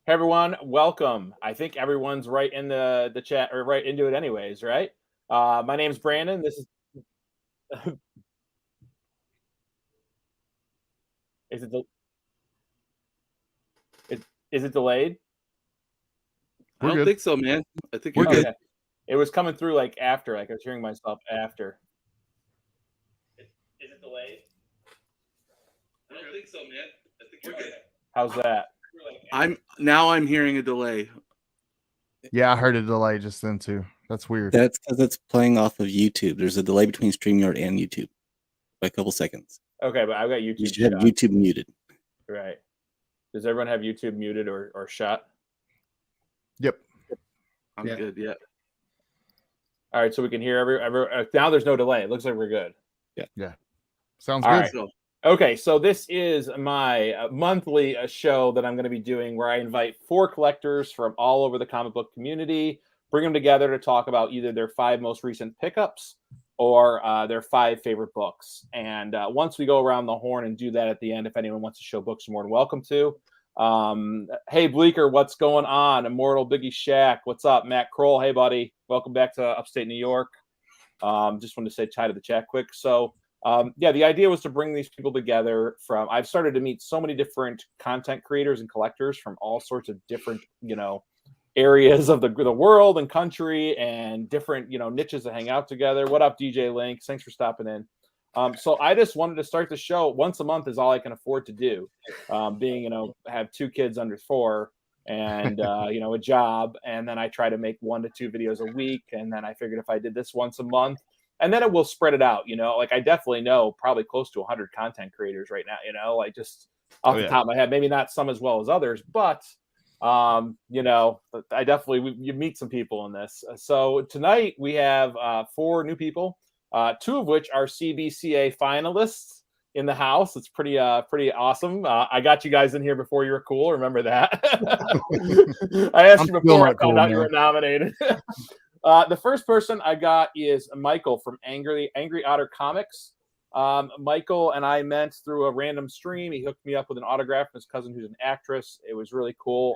Hey everyone, welcome. I think everyone's right in the chat or right into it anyways, right? My name's Brandon. This is is it is it delayed? I We're don't good. think so, man. I think We're you're good. good. It was coming through like after, like I was hearing myself after. Is it delayed? I don't think so, man. I think you're good. How's that? I'm hearing a delay. Yeah, I heard a delay just then too. That's weird. That's because it's playing off of YouTube. There's a delay between StreamYard and YouTube by a couple seconds. Okay, but I've got YouTube. You should have YouTube muted. Right. Does everyone have YouTube muted or shut? Yep. I'm good. Yeah. All right, so we can hear every now. There's no delay. It looks like we're good. Yeah. Sounds All good. right. So, Okay, so this is my monthly show that I'm going to be doing where I invite 4 collectors from all over the comic book community, bring them together to talk about either their 5 most recent pickups or their 5 favorite books. And once we go around the horn and do that at the end, if anyone wants to show books, you're more than welcome to. Hey, Bleeker, what's going on? Immortal Biggie Shack, what's up? Matt Kroll, hey, buddy. Welcome back to upstate New York. Just wanted to say hi to the chat quick. So, yeah, the idea was to bring these people together I've started to meet so many different content creators and collectors from all sorts of different, areas of the world and country and different, niches to hang out together. What up, DJ Links? Thanks for stopping in. So I just wanted to start the show. Once a month is all I can afford to do. Being, have 2 kids under 4 and, a job. And then I try to make 1 to 2 videos a week. And then I figured if I did this once a month, and then it will spread it out, like I definitely know probably close to 100 content creators right now, like just off the top of my head, maybe not some as well as others, but, I definitely, you meet some people in this. So tonight we have 4 new people, 2 of which are CBCA finalists in the house. It's pretty awesome. I got you guys in here before you were cool. Remember that? I asked you before I found out you were nominated. The first person I got is Michael from Angry Otter Comics. Michael and I met through a random stream. He hooked me up with an autograph from his cousin who's an actress. It was really cool.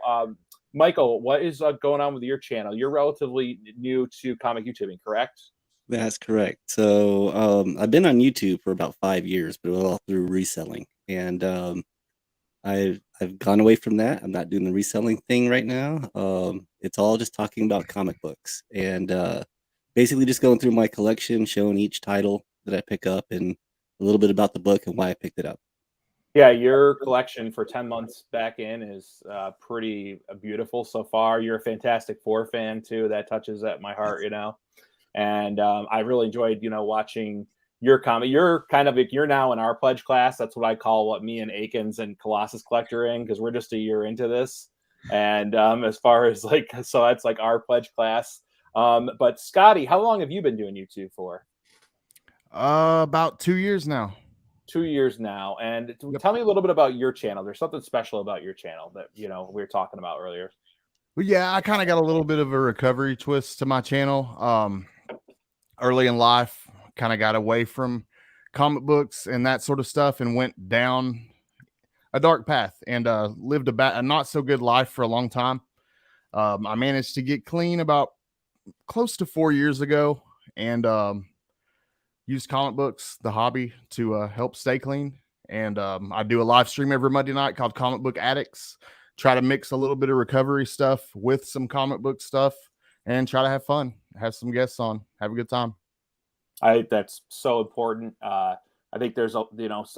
Michael, what is going on with your channel? You're relatively new to comic YouTubing, correct? That's correct. So I've been on YouTube for about 5 years, but it was all through reselling. And I've gone away from that. I'm not doing the reselling thing right now. It's all just talking about comic books and basically just going through my collection, showing each title that I pick up and a little bit about the book and why I picked it up. Yeah, your collection for 10 months back in is pretty beautiful so far. You're a Fantastic Four fan too. That touches at my heart, And I really enjoyed, watching your comic. You're now in our pledge class. That's what I call what me and Akins and Colossus Collector in, because we're just a year into this. And as far as so that's like our pledge class. But Scotty, how long have you been doing YouTube for? About 2 years now. 2 years now. And tell me a little bit about your channel. There's something special about your channel that, we were talking about earlier. Well, yeah, I kind of got a little bit of a recovery twist to my channel. Early in life, kind of got away from comic books and that sort of stuff and went down a dark path and lived a not so good life for a long time. I managed to get clean about close to 4 years ago and used comic books, the hobby, to help stay clean. And I do a live stream every Monday night called Comic Book Addicts. Try to mix a little bit of recovery stuff with some comic book stuff and try to have fun, have some guests on, have a good time. I think that's so important. I think there's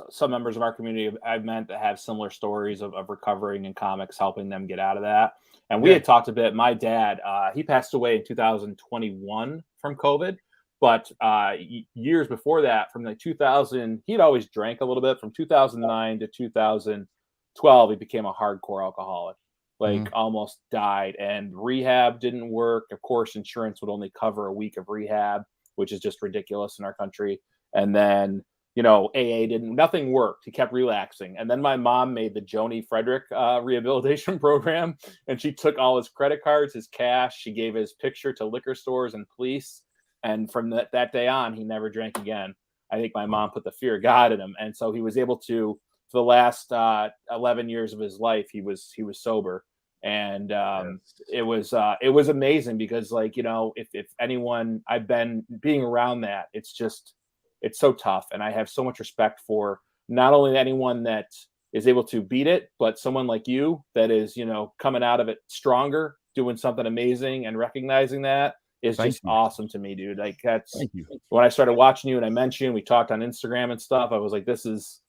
some members of our community I've met that have similar stories of recovering in comics, helping them get out of that. And we had talked a bit. My dad, he passed away in 2021 from COVID, but years before that, from 2000, he'd always drank a little bit. From 2009 to 2012, he became a hardcore alcoholic. Almost died, and rehab didn't work. Of course, insurance would only cover a week of rehab, which is just ridiculous in our country. And then, AA nothing worked. He kept relapsing. And then my mom made the Joni Frederick rehabilitation program, and she took all his credit cards, his cash. She gave his picture to liquor stores and police. And from that day on, he never drank again. I think my mom put the fear of God in him. And so he was able to, for the last 11 years of his life, he was sober. And it was amazing because, like, you know, if anyone, I've been being around that, it's so tough, and I have so much respect for not only anyone that is able to beat it, but someone like you that is, you know, coming out of it stronger, doing something amazing, and recognizing that is Thank just you. awesome to me, dude. Like, that's Thank you. when I started watching you and I mentioned, we talked on Instagram and stuff, I was like, this is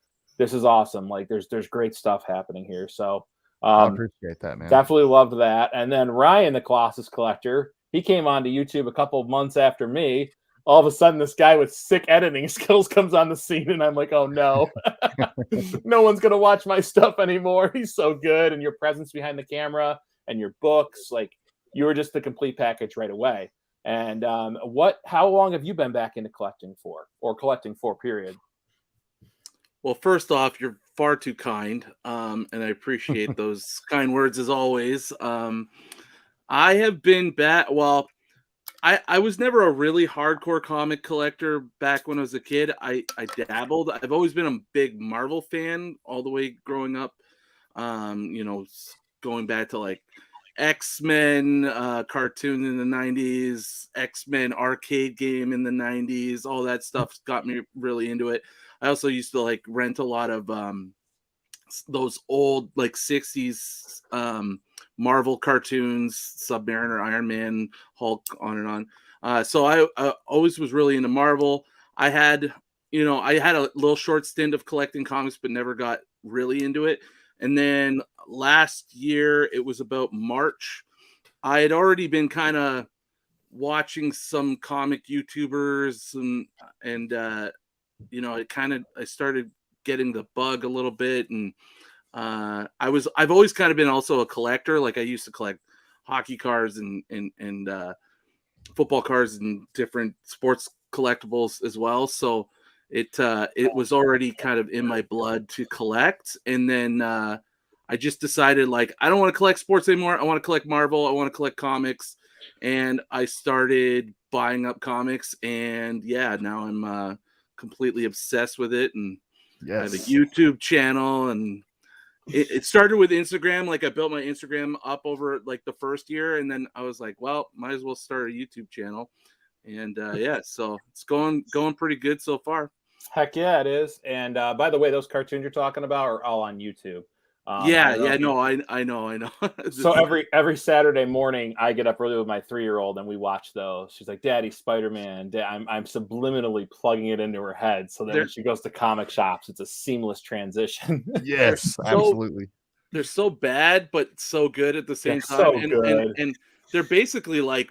awesome. Like, there's great stuff happening here. So I appreciate that, man. definitely loved that. And then Ryan, the Colossus Collector, he came onto YouTube a couple of months after me. All of a sudden, this guy with sick editing skills comes on the scene, and I'm like, oh no, no one's gonna watch my stuff anymore. He's so good, and your presence behind the camera and your books, like, you were just the complete package right away. And how long have you been back into collecting for, period? Well, first off, you're far too kind, and I appreciate those kind words as always. I have been back. Well, I was never a really hardcore comic collector back when I was a kid. I dabbled. I've always been a big Marvel fan all the way growing up. You know, going back to like X-Men cartoon in the 90s, X-Men arcade game in the 90s, all that stuff got me really into it. I also used to like rent a lot of those old like 60s Marvel cartoons, Submariner, Iron Man, Hulk, on and on. So I always was really into Marvel. I had a little short stint of collecting comics, but never got really into it. And then last year, it was about March, I had already been kind of watching some comic YouTubers and you know, I started getting the bug a little bit, and I've always kind of been also a collector. Like, I used to collect hockey cards and football cards and different sports collectibles as well. So it was already kind of in my blood to collect. And then I just decided, like, I don't want to collect sports anymore. I want to collect Marvel. I want to collect comics. And I started buying up comics, and yeah, now I'm completely obsessed with it. And I have a YouTube channel, and it started with Instagram. Like, I built my Instagram up over like the first year, and then I was like, well, might as well start a YouTube channel. And yeah, so it's going pretty good so far. Heck yeah, it is. And by the way, those cartoons you're talking about are all on YouTube. I know. So every Saturday morning, I get up early with my 3-year-old, and we watch those. She's like, "Daddy, Spider-Man." I'm subliminally plugging it into her head so that when she goes to comic shops, it's a seamless transition. Yes, absolutely. They're so bad, but so good at the same time. So good. And they're basically like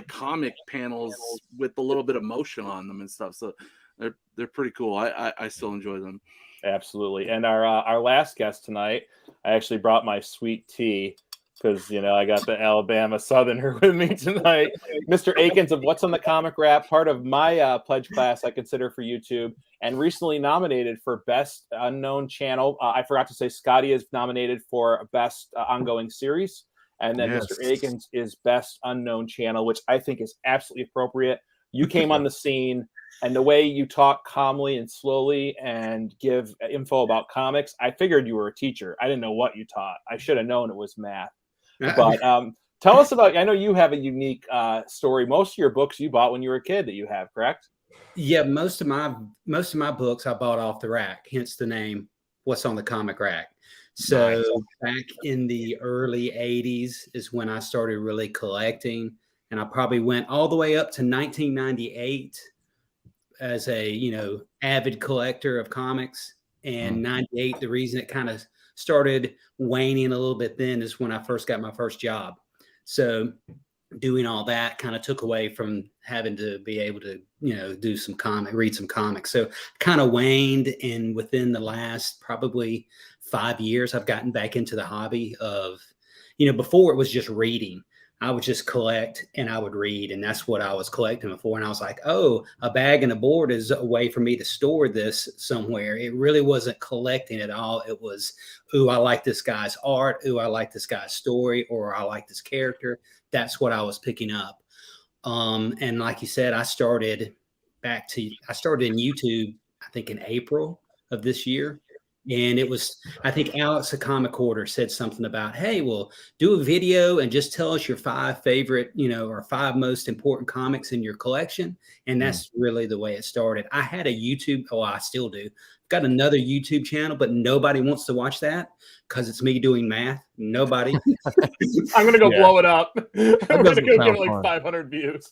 comic panels with a little bit of motion on them and stuff. So they're pretty cool. I still enjoy them. Absolutely. And our last guest tonight, I actually brought my sweet tea because, you know, I got the Alabama Southerner with me tonight. Mr. Akins of What's on the Comic Wrap, part of my pledge class I consider for YouTube, and recently nominated for Best Unknown Channel. I forgot to say Scotty is nominated for Best Ongoing Series. And then Mr. Akins is Best Unknown Channel, which I think is absolutely appropriate. You came on the scene, and the way you talk calmly and slowly and give info about comics, I figured you were a teacher. I didn't know what you taught. I should have known it was math. But tell us about, I know you have a unique story. Most of your books you bought when you were a kid that you have, correct? Yeah, most of my books I bought off the rack, hence the name What's on the Comic Rack. So back in the early 80s is when I started really collecting, and I probably went all the way up to 1998 as a, you know, avid collector of comics. And 98, the reason it kind of started waning a little bit then is when I first got my first job. So doing all that kind of took away from having to be able to, you know, read some comics. So kind of waned. And within the last probably 5 years, I've gotten back into the hobby of, you know, before it was just reading. I would just collect and I would read, and that's what I was collecting before. And I was like, oh, a bag and a board is a way for me to store this somewhere. It really wasn't collecting at all. It was, ooh, I like this guy's art. Ooh, I like this guy's story, or I like this character. That's what I was picking up. And like you said, I started in YouTube, I think in April of this year. And it was, I think Alex, the comic hoarder, said something about, hey, well, do a video and just tell us your 5 favorite, or 5 most important comics in your collection. And that's really the way it started. I had a YouTube, I still do. Got another YouTube channel, but nobody wants to watch that because it's me doing math. Nobody. I'm gonna go blow it up. I'm gonna doesn't go sound get like fun. 500 views.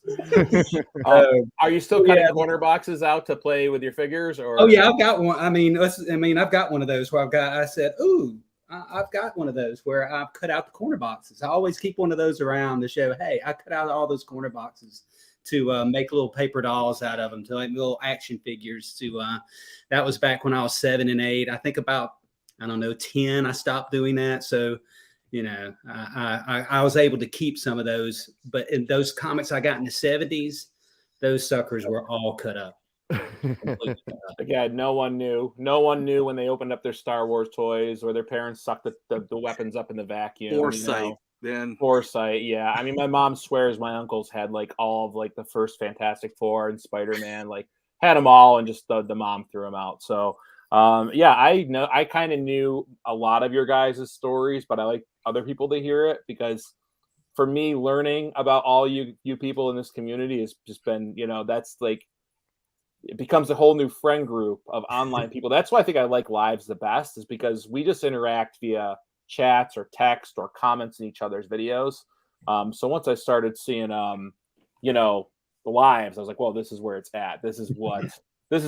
Are you still cutting corner boxes out to play with your figures? Or Oh yeah, I've got one. I've got one of those where I said, ooh, I've got one of those where I've cut out the corner boxes. I always keep one of those around to show, hey, I cut out all those corner boxes to make little paper dolls out of them, to like little action figures. That was back when I was 7 and 8. I think about, I don't know, 10, I stopped doing that. So, I was able to keep some of those, but in those comics I got in the 70s, those suckers were all cut up. Again, no one knew. No one knew when they opened up their Star Wars toys, or their parents sucked the weapons up in the vacuum. Foresight. Then Foresight, yeah. I mean, my mom swears my uncles had like all of like the first Fantastic Four and Spider-Man, like had them all, and just the mom threw them out. So yeah, I kind of knew a lot of your guys' stories, but I like other people to hear it, because for me, learning about all you people in this community has just been, that's like, it becomes a whole new friend group of online people. That's why I think I like lives the best, is because we just interact via chats or text or comments in each other's videos. So once I started seeing, the lives, I was like, well, this is where it's at. This is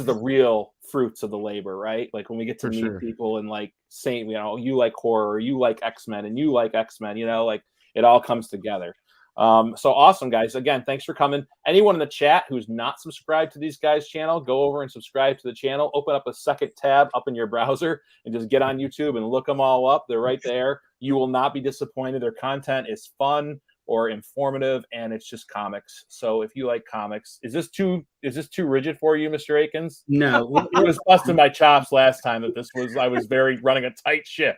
the real fruits of the labor, right? Like when we get to meet people and like saying, you like horror, you like X-Men, and you like X-Men, like it all comes together. So awesome, guys. Again, thanks for coming. Anyone in the chat who's not subscribed to these guys' channel, go over and subscribe to the channel. Open up a second tab up in your browser and just get on YouTube and look them all up. They're right there. You will not be disappointed. Their content is fun or informative, and it's just comics. So if you like comics, is this too rigid for you, Mr. Akins? No, It was busting my chops last time that I was running a tight ship.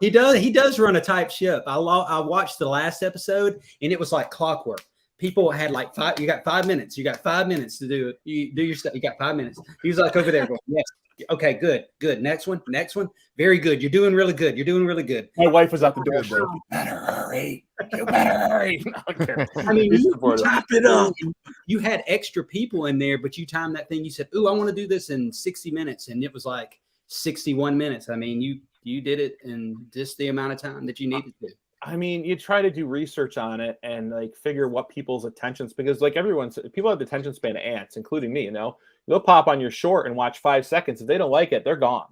He does run a tight ship. I watched the last episode, and it was like clockwork. People had like you got 5 minutes. You got 5 minutes to do it. You do your stuff. You got 5 minutes. He was like over there going, yes. Okay, good. Next one. Very good. You're doing really good. My wife was out the door. You better hurry. I mean, you typed it up. You had extra people in there, but you timed that thing. You said, ooh, I want to do this in 60 minutes. And it was like 61 minutes. I mean, you did it in just the amount of time that you needed to. I mean, you try to do research on it and like figure what people's attentions, because like people have the attention span of ants, including me, they'll pop on your short and watch 5 seconds. If they don't like it, they're gone,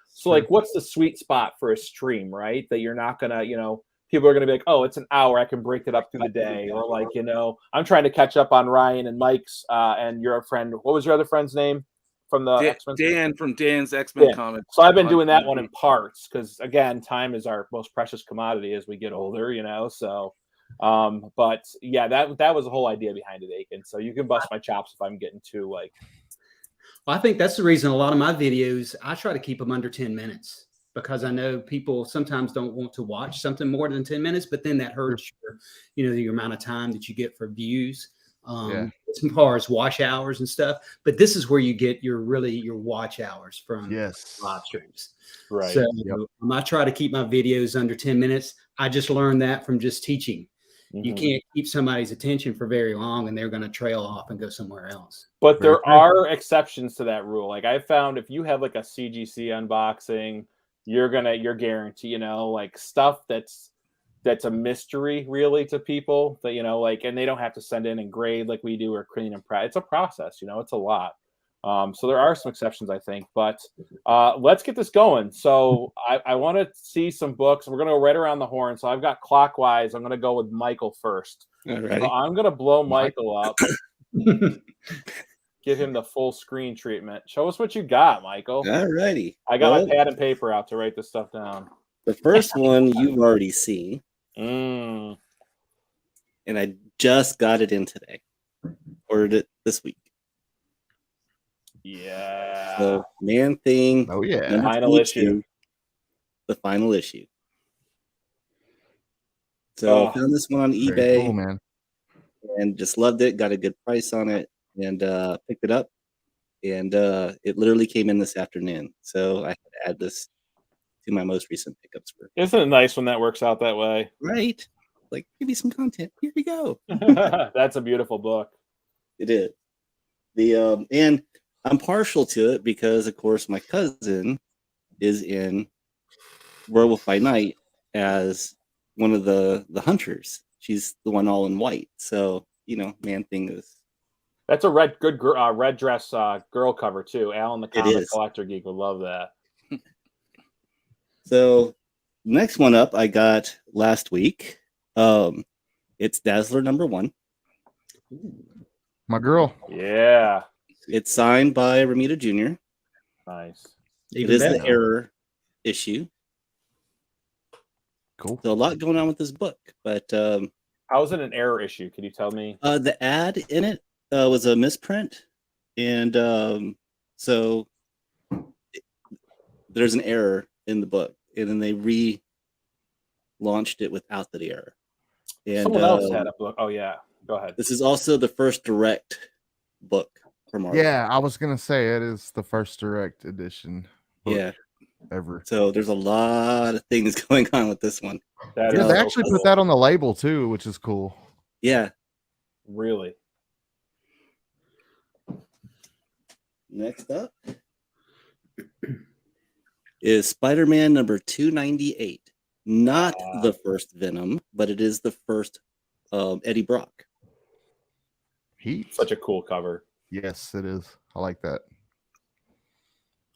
So like, what's the sweet spot for a stream, right? That you're not gonna, people are gonna be like, oh, it's an hour, I can break it up through the day. Or like, I'm trying to catch up on Ryan and Mike's and your friend, what was your other friend's name? From the X-Men? Dan from Dan's X-Men Comics. So I've been doing that one in parts, because again, time is our most precious commodity as we get older, So, but yeah, that was the whole idea behind it, Akins. So you can bust my chops if I'm getting too like. Well, I think that's the reason a lot of my videos, I try to keep them under 10 minutes, because I know people sometimes don't want to watch something more than 10 minutes, but then that hurts your amount of time that you get for views. As far as watch hours and stuff, but this is where you get your watch hours from live streams, right? So I try to keep my videos under 10 minutes. I just learned that from just teaching. You can't keep somebody's attention for very long, and they're going to trail off and go somewhere else. But there are exceptions to that rule. Like I found, if you have like a CGC unboxing, you're guaranteed, like stuff that's a mystery really to people, that and they don't have to send in and grade like we do, or clean and prep. It's a process, it's a lot. So there are some exceptions, I think, but let's get this going. So I want to see some books. We're going to go right around the horn. So I've got clockwise. I'm going to go with Michael first. All right. So I'm going to blow Michael up. Give him the full screen treatment. Show us what you got, Michael. All righty. I got my pad and paper out to write this stuff down. The first one you've already seen. And I just got it in today. Ordered it this week. Yeah. So Man-Thing. Oh yeah. The final issue. The final issue. So found this one on eBay. Cool, man. And just loved it. Got a good price on it, and picked it up. And it literally came in this afternoon. So I had add this to my most recent pickups. Isn't it nice when that works out that way? Right? Like, give me some content. Here we go. That's a beautiful book. It is. And I'm partial to it because, of course, my cousin is in Werewolf by Night as one of the hunters. She's the one all in white. So, Man Thing is. That's a red dress girl cover too. Alan the Comic Collector Geek would love that. So, next one up I got last week. It's Dazzler #1. My girl. Yeah. It's signed by Ramita Jr. Nice. It is the Error issue. Cool. So a lot going on with this book, but how is it an error issue? Can you tell me? The ad in it was a misprint, and so there's an error in the book, and then they relaunched it without the error. And someone else had a book. Oh yeah, go ahead. This is also the first direct book from Marvel. Yeah, I was gonna say it is the first direct edition. Yeah. Ever. So there's a lot of things going on with this one. Yeah, they actually put that on the label too, which is cool. Yeah. Really. Next up is Spider-Man #298. Not the first Venom, but it is the first Eddie Brock. Heat. Such a cool cover. Yes, it is. I like that.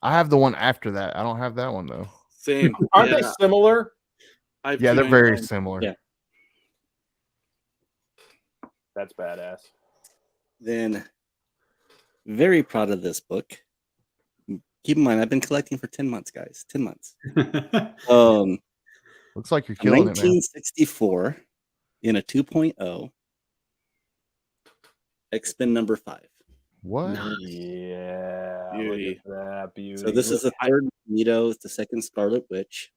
I have the one after that. I don't have that one though. Same. Aren't they similar? Yeah, they're very similar. Yeah. That's badass. Then, very proud of this book. Keep in mind, I've been collecting for 10 months, guys. 10 months. Looks like you're killing it, man. 1964 in a 2.0. X-Men #5. What? Yeah. Beauty. Look at that beauty. So this is the third Magneto. It's the second Scarlet Witch.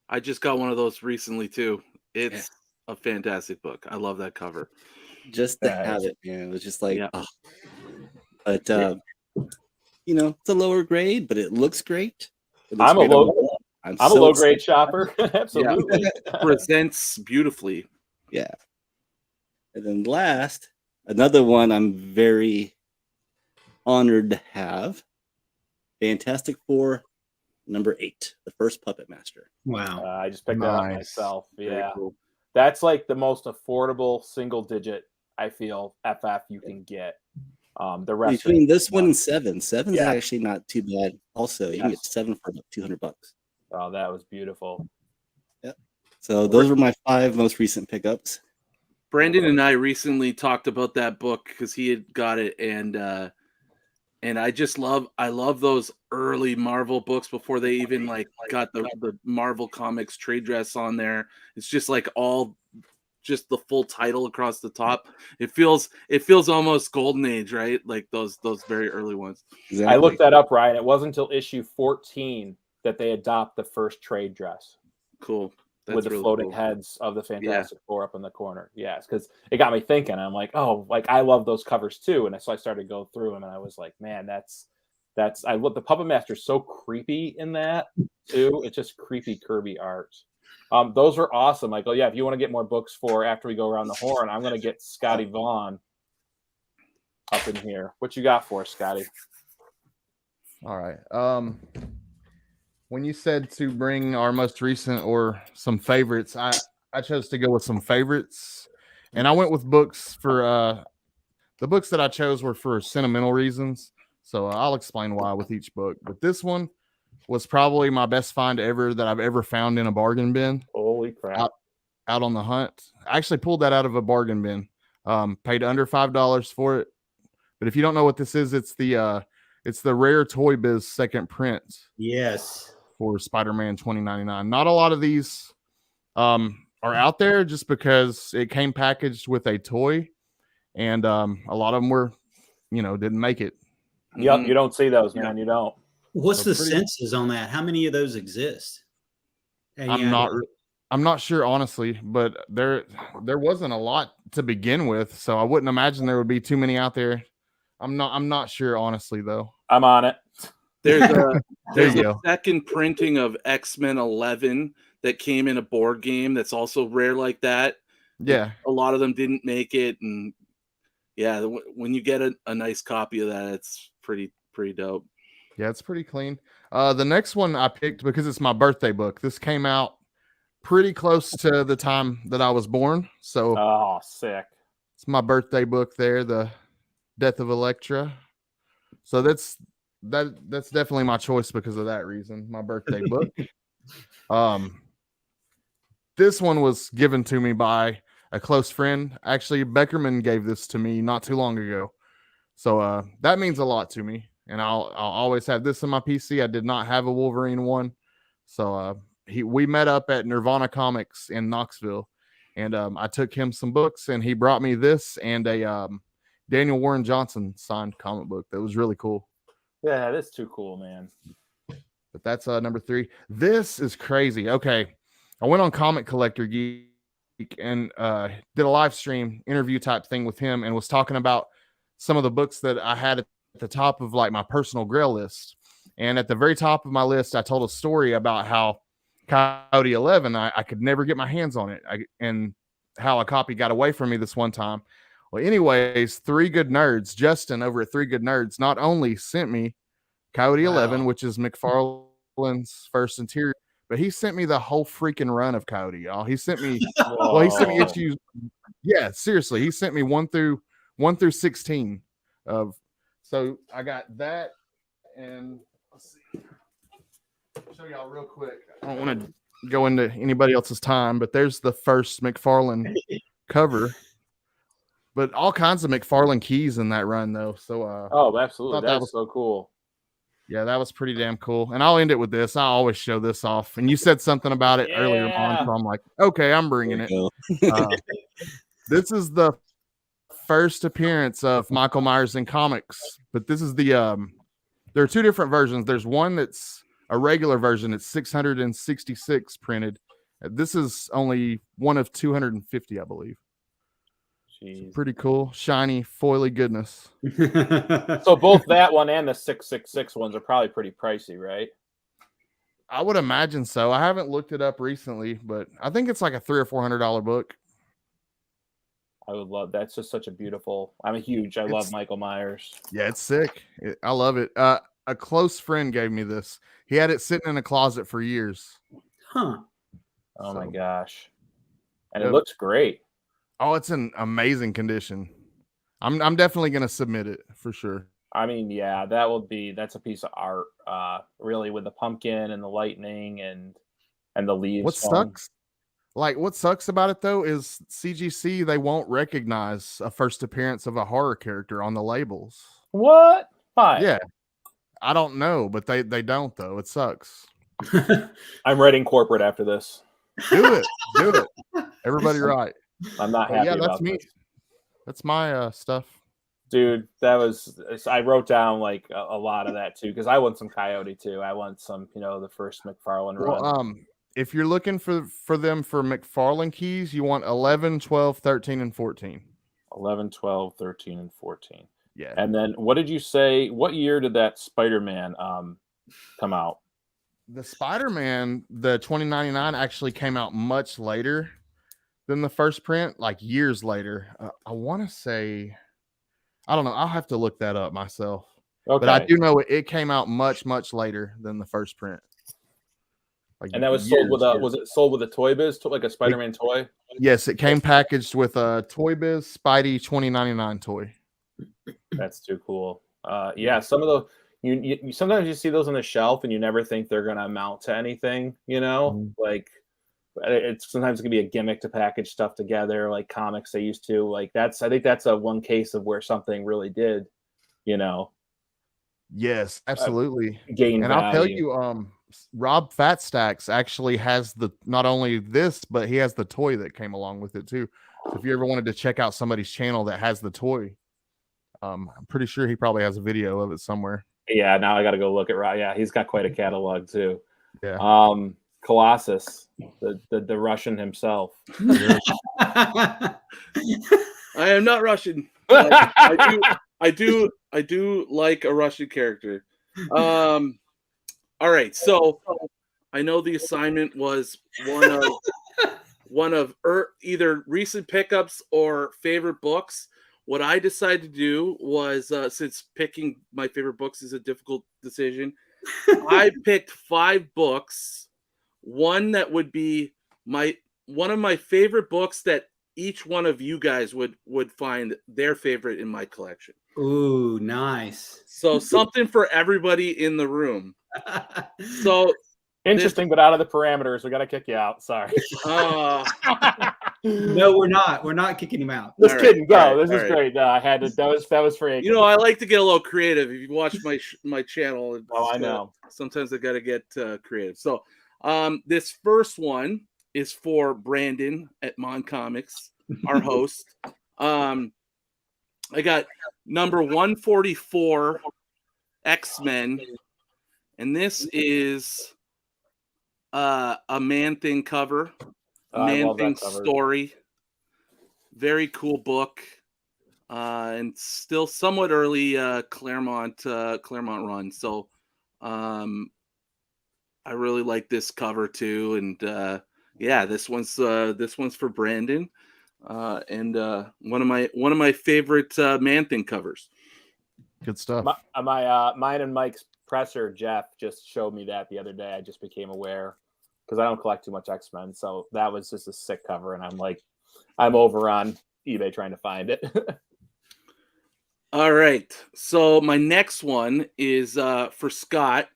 I just got one of those recently too. It's a fantastic book. I love that cover. Just to have it, man. It was just like, Yeah. oh. But it's a lower grade, but it looks great. It looks I'm a so low grade shopper. Absolutely. Presents beautifully. Yeah. And then last, another one I'm very honored to have. Fantastic Four #8, the first Puppet Master. Wow. I just picked that up myself. Very Yeah. cool. That's like the most affordable single digit, I feel, FF you can get. The rest Between this one and Seven's actually not too bad. Also, you can get 7 for about $200. Oh, that was beautiful. Yep. So those were my 5 most recent pickups. Brandon and I recently talked about that book because he had got it, and I love those early Marvel books before they even got the Marvel Comics trade dress on there. It's just like all just the full title across the top. It feels almost golden age, right? Like those very early ones. Exactly. I looked that up, Ryan. It wasn't until issue 14 that they adopt the first trade dress. Cool. That's with the really floating cool. heads of the Fantastic Four up in the corner. Yes, because it got me thinking. I'm like, oh, I love those covers too. And so I started to go through them, and I was like, man, I look, the Puppet Master's so creepy in that too. It's just creepy Kirby art. Those are awesome. Like, yeah, if you want to get more books for after we go around the horn, I'm going to get Scotty Vaughn up in here. What you got for us, Scotty? All right. When you said to bring our most recent or some favorites, I chose to go with some favorites, and I went with books for the books that I chose were for sentimental reasons. So I'll explain why with each book. But this one was probably my best find ever that I've ever found in a bargain bin. Holy crap! Out on the hunt. I actually pulled that out of a bargain bin. Paid under $5 for it. But if you don't know what this is, it's the Rare Toy Biz second print. Yes. For Spider-Man 2099. Not a lot of these are out there just because it came packaged with a toy, and a lot of them were, didn't make it. Yep, you don't see those, man. You don't. What's the census on that? How many of those exist? I'm not sure, honestly, but there wasn't a lot to begin with, so I wouldn't imagine there would be too many out there. I'm not sure, honestly, though. I'm on it. There's There you a go. second printing of X-Men 11 that came in a board game that's also rare like that. Yeah. A lot of them didn't make it, and yeah, when you get a nice copy of that, it's pretty dope. Yeah, it's pretty clean. The next one I picked because it's my birthday book. This came out pretty close to the time that I was born. So Oh, sick. it's my birthday book there, The Death of Elektra. So that's definitely my choice because of that reason, my birthday book. This one was given to me by a close friend. Actually, Beckerman gave this to me not too long ago. So that means a lot to me. And I'll always have this in my PC. I did not have a Wolverine one. So we met up at Nirvana Comics in Knoxville. And I took him some books, and he brought me this and a Daniel Warren Johnson signed comic book that was really cool. Yeah, that's too cool, man. But that's number 3. This is crazy. Okay. I went on Comic Collector Geek and did a live stream interview type thing with him and was talking about some of the books that I had at the top of like my personal grail list. And at the very top of my list, I told a story about how Coyote 11, I could never get my hands on it. And how a copy got away from me this one time. Well, anyways, 3 Good Nerds, Justin over at 3 Good Nerds, not only sent me Coyote 11, which is McFarlane's first interior, but he sent me the whole freaking run of Coyote, y'all. He sent me, well, he sent me issues. Yeah, seriously, he sent me 1 through 16 of. So I got that, and let's see, show y'all real quick. I don't want to go into anybody else's time, but there's the first McFarlane cover. But all kinds of McFarlane keys in that run, though. So, oh, absolutely, that that's was so cool. Yeah, that was pretty damn cool. And I'll end it with this. I always show this off. And you said something about it earlier on, so I'm like, okay, I'm bringing it. This is the first appearance of Michael Myers in comics, but this is the there are 2 different versions. There's one that's a regular version. It's 666 printed. This is only one of 250, I believe. Pretty cool, shiny, foily goodness. So both that one and the 666 ones are probably pretty pricey, right? I would imagine so. I haven't looked it up recently, but I think it's like a $300 or $400 book. I would love. That's just such a beautiful. I love Michael Myers. Yeah, it's sick. I love it. A close friend gave me this. He had it sitting in a closet for years. Huh. Oh my gosh. And it looks great. Oh, it's in amazing condition. I'm definitely gonna submit it for sure. I mean, yeah, that's a piece of art, really, with the pumpkin and the lightning and the leaves. What sucks about it though is CGC, they won't recognize a first appearance of a horror character on the labels. What? Why? Yeah. I don't know, but they don't though. It sucks. I'm writing corporate after this. Do it. Everybody right. I'm not happy about me. this. That's my stuff. Dude, I wrote down like a lot of that too, because I want some Coyote too. I want some, the first McFarlane run. Well, if you're looking for them for McFarlane keys, you want 11, 12, 13, and 14. 11, 12, 13, and 14. Yeah. And then what did you say? What year did that Spider-Man come out? The Spider-Man, the 2099, actually came out much later than the first print, like years later. I want to say, I don't know. I'll have to look that up myself. Okay. But I do know it came out much, much later than the first print. Like, and that was sold with was it sold with a Toy Biz, like a Spider-Man toy? Yes, it came packaged with a Toy Biz Spidey 2099 toy. That's too cool. Yeah, some of the you sometimes you see those on the shelf and you never think they're gonna amount to anything, like it's sometimes it can be a gimmick to package stuff together, like comics they used to. Like I think that's a one case of where something really did, Yes, absolutely. Gain and value. I'll tell you, Rob Fatstacks actually has not only this, but he has the toy that came along with it too. So if you ever wanted to check out somebody's channel that has the toy, I'm pretty sure he probably has a video of it somewhere. Yeah, now I got to go look at Rob. Yeah, he's got quite a catalog too. Yeah. Colossus, the Russian himself. I am not Russian. I do like a Russian character. All right, so I know the assignment was one of either recent pickups or favorite books. What I decided to do was, since picking my favorite books is a difficult decision, I picked 5 books. One that would be one of my favorite books that each one of you guys would find their favorite in my collection. Ooh, nice. So something for everybody in the room. So Interesting, but out of the parameters. We got to kick you out. Sorry. No, we're not. We're not kicking him out. Just kidding. Go. All right, This is great. No, I had to. That was for Akins. You know, I like to get a little creative. If you watch my channel, Oh, I know. Sometimes I got to get creative. So, this first one is for Brandon at Moncomics, our host. I got number 144, X-Men, and this is a Man-Thing cover, Man-Thing story. Very cool book, and still somewhat early Claremont run. So, I really like this cover too, and yeah, this one's for Brandon, and one of my favorite Man-Thing covers. Good stuff. Mine and Mike's presser Jeff just showed me that the other day. I just became aware because I don't collect too much X-Men, so that was just a sick cover, and I'm over on eBay trying to find it. All right, so my next one is for Scott,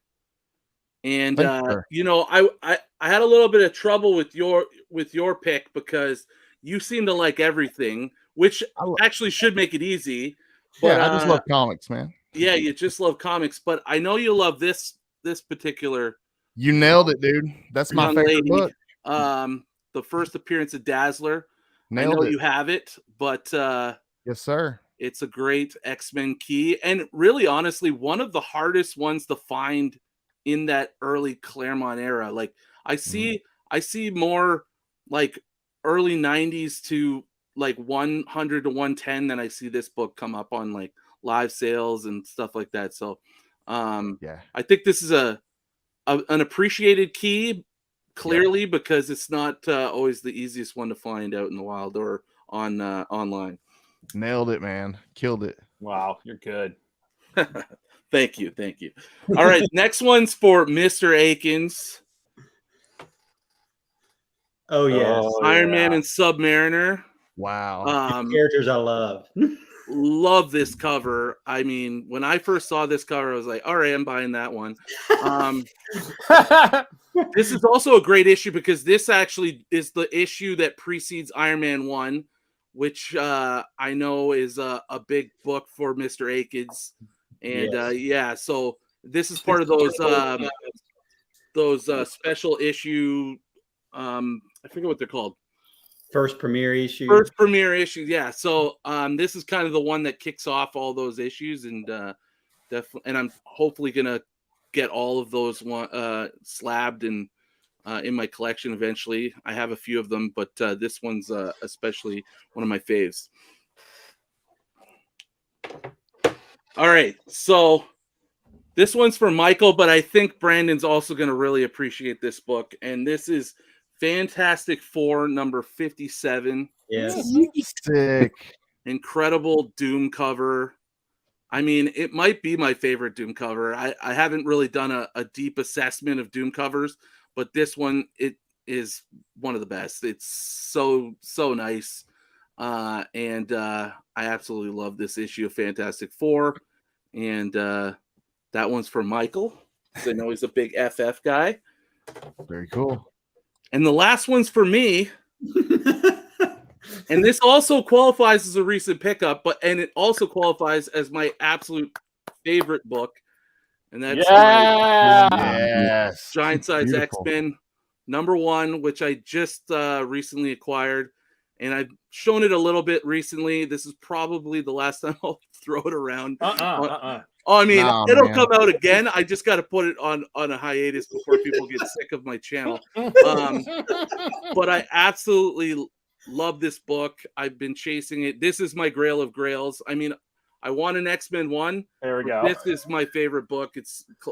and you know, I had a little bit of trouble with your pick because you seem to like everything, which actually should make it easy. But, yeah, I just love comics, man. Yeah, you just love comics, but I know you love this particular. You nailed it, dude. That's my favorite book. The first appearance of Dazzler. Nailed I know it. you have it, but yes, sir. It's a great X-Men key, and really, honestly, one of the hardest ones to find in that early Claremont era. Like I see more like early 90s to like 100 to 110 than I see this book come up on like live sales and stuff like that. So yeah, I think this is an appreciated key, clearly, because it's not always the easiest one to find out in the wild or on online. Nailed it, man. Killed it. Wow, you're good. Thank you. All right, next one's for Mr. Akins. Oh yes, Iron Man and Submariner. Wow. Characters I love. Love this cover. I mean, when I first saw this cover, I was like, all right, I'm buying that one. This is also a great issue because this actually is the issue that precedes Iron Man 1, which I know is a big book for Mr. Akins. And yeah, so this is part of those special issue. I forget what they're called. First premiere issue. Yeah. So this is kind of the one that kicks off all those issues, and definitely, and I'm hopefully gonna get all of those slabbed and in my collection eventually. I have a few of them, but this one's especially one of my faves. All right, so this one's for Michael, but I think Brandon's also going to really appreciate this book, and this is Fantastic Four number 57. Yes. Sick. Incredible Doom cover. I mean, it might be my favorite Doom cover. I haven't really done a deep assessment of Doom covers, but this one, it is one of the best. It's so nice. And I absolutely love this issue of Fantastic Four. And that one's for Michael, because I know he's a big FF guy. Very cool. And the last one's for me. And this also qualifies as a recent pickup, and it also qualifies as my absolute favorite book. And that's Yes. Giant Size X-Men #1, which I just recently acquired. And I've shown it a little bit recently. This is probably the last time I'll throw it around. I mean, it'll come out again. I just got to put it on a hiatus before people get sick of my channel. But I absolutely love this book. I've been chasing it. This is my grail of grails. I mean, I want an X-Men 1. There we go. This is my favorite book.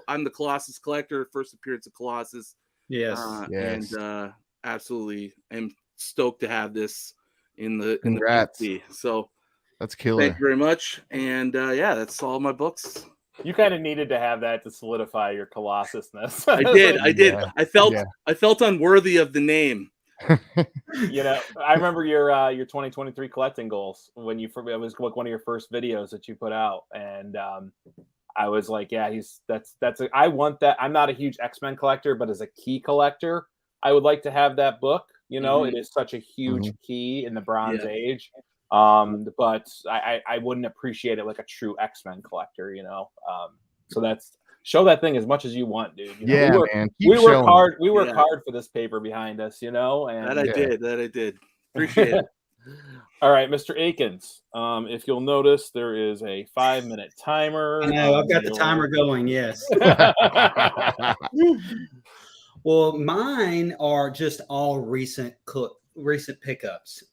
I'm the Colossus Collector, first appearance of Colossus. Yes. Yes. And absolutely, I'm stoked to have this in the Congrats. PC. So That's killer. thank you very much. And yeah, that's all my books. You kind of needed to have that to solidify your Colossusness. I did. Yeah. I felt unworthy of the name. You know, I remember your 2023 collecting goals when it was like one of your first videos that you put out, and I was like, yeah, I want that. I'm not a huge X-Men collector, but as a key collector, I would like to have that book. You know, it is such a huge key in the Bronze Age. But I wouldn't appreciate it like a true X-Men collector, you know. So show that thing as much as you want, dude. You know, yeah, man. We work hard. We work hard for this paper behind us, you know. And that I did. Appreciate it. All right, Mr. Akins. If you'll notice, there is a 5-minute timer. I know, I've got the timer going. Yes. Well, mine are just all recent pickups.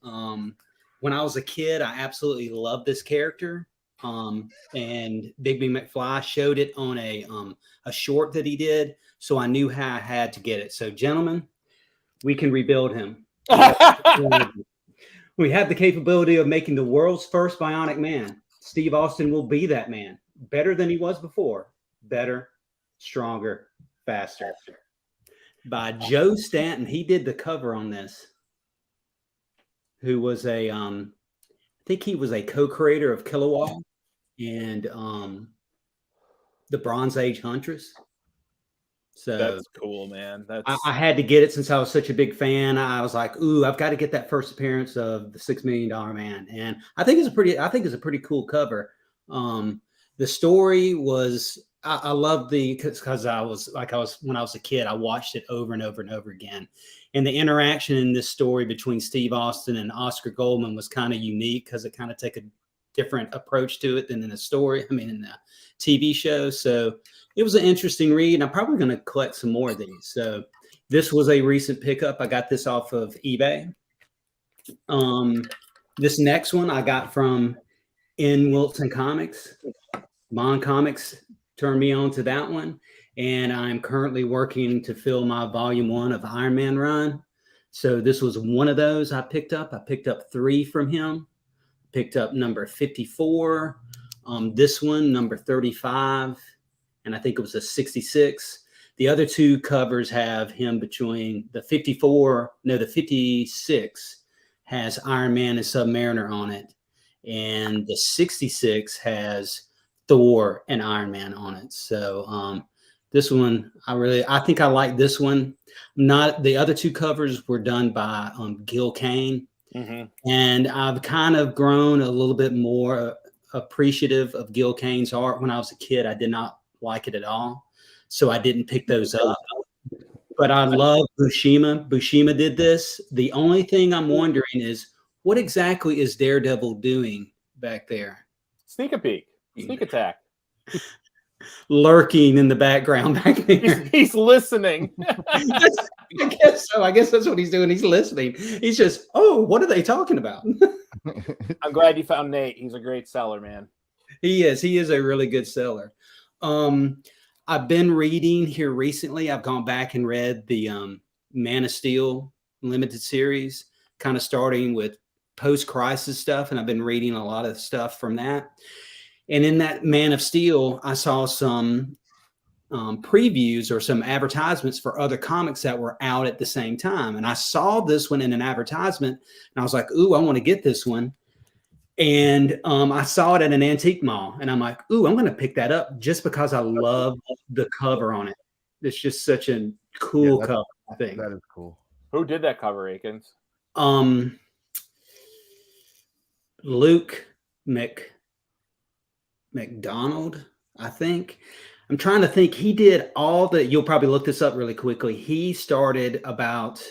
When I was a kid, I absolutely loved this character. And Big B McFly showed it on a short that he did, so I knew how I had to get it. So, gentlemen, we can rebuild him. We have the capability of making the world's first bionic man. Steve Austin will be that man, better than he was before. Better, stronger, faster. By Joe Stanton. He did the cover on this. Who was I think he was a co-creator of Kilowog and the Bronze Age Huntress. So that's cool, man. I had to get it since I was such a big fan. I was like, ooh, I've got to get that first appearance of the $6 Million Man. And I think it's a pretty cool cover. The story was, I love because when I was a kid, I watched it over and over and over again. And the interaction in this story between Steve Austin and Oscar Goldman was kind of unique because it kind of took a different approach to it than in the TV show. So it was an interesting read. And I'm probably going to collect some more of these. So this was a recent pickup. I got this off of eBay. This next one I got from M.O.N.Comics. Moncomics turned me on to that one. And I'm currently working to fill my volume 1 of Iron Man run. So this was one of those I picked up. I picked up 3 from him. Picked up number 54. This one, number 35. And I think it was a 66. The other 2 covers have him between the 56 has Iron Man and Submariner on it. And the 66 has Thor and Iron Man on it. So this one, I think I like this one. Not the other 2 covers were done by Gil Kane. And I've kind of grown a little bit more appreciative of Gil Kane's art. When I was a kid, I did not like it at all. So I didn't pick those up. But I love Buscema. Buscema did this. The only thing I'm wondering is what exactly is Daredevil doing back there? Sneak a peek. Sneak attack. Lurking in the background back there. He's listening. I guess so. I guess that's what he's doing. He's listening. He's just, oh, what are they talking about? I'm glad you found Nate. He's a great seller, man. He is. He is a really good seller. I've been reading here recently. I've gone back and read the Man of Steel limited series, kind of starting with post-crisis stuff, and I've been reading a lot of stuff from that. And in that Man of Steel, I saw some previews or some advertisements for other comics that were out at the same time. And I saw this one in an advertisement, and I was like, ooh, I want to get this one. And I saw it at an antique mall, and I'm like, ooh, I'm going to pick that up just because I love the cover on it. It's just such a cool cover, I think. That is cool. Who did that cover, Akins? Luke McDonald, I think. I'm trying to think. He did you'll probably look this up really quickly. He started about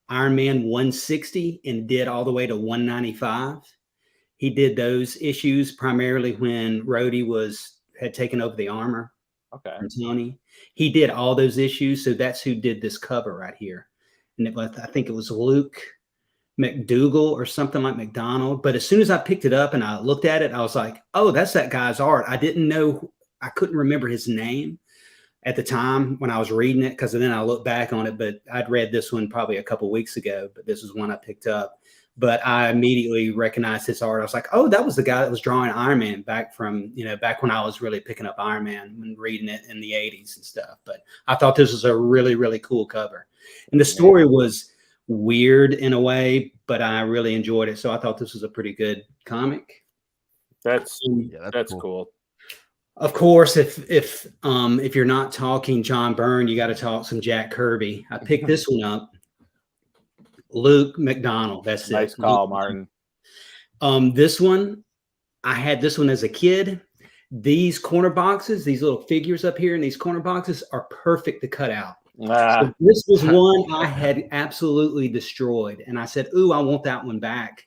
Iron Man 160 and did all the way to 195. He did those issues primarily when Rhodey had taken over the armor. Okay. From Tony. He did all those issues. So that's who did this cover right here. And I think it was Luke McDougal or something like McDonald. But as soon as I picked it up and I looked at it, I was like, oh, that's that guy's art. I didn't know, I couldn't remember his name at the time when I was reading it, because then I looked back on it, but I'd read this one probably a couple weeks ago, but this is one I picked up. But I immediately recognized his art. I was like, oh, that was the guy that was drawing Iron Man back from, back when I was really picking up Iron Man and reading it in the 80s and stuff. But I thought this was a really, really cool cover. And the story was weird in a way, but I really enjoyed it. So I thought this was a pretty good comic. That's that's cool. Of course, if you're not talking John Byrne, you got to talk some Jack Kirby. I picked this one up. Luke McDonald. That's it. Nice call, Martin. This one, I had this one as a kid. These corner boxes, these little figures up here in these corner boxes are perfect to cut out. So this was one I had absolutely destroyed. And I said, ooh, I want that one back.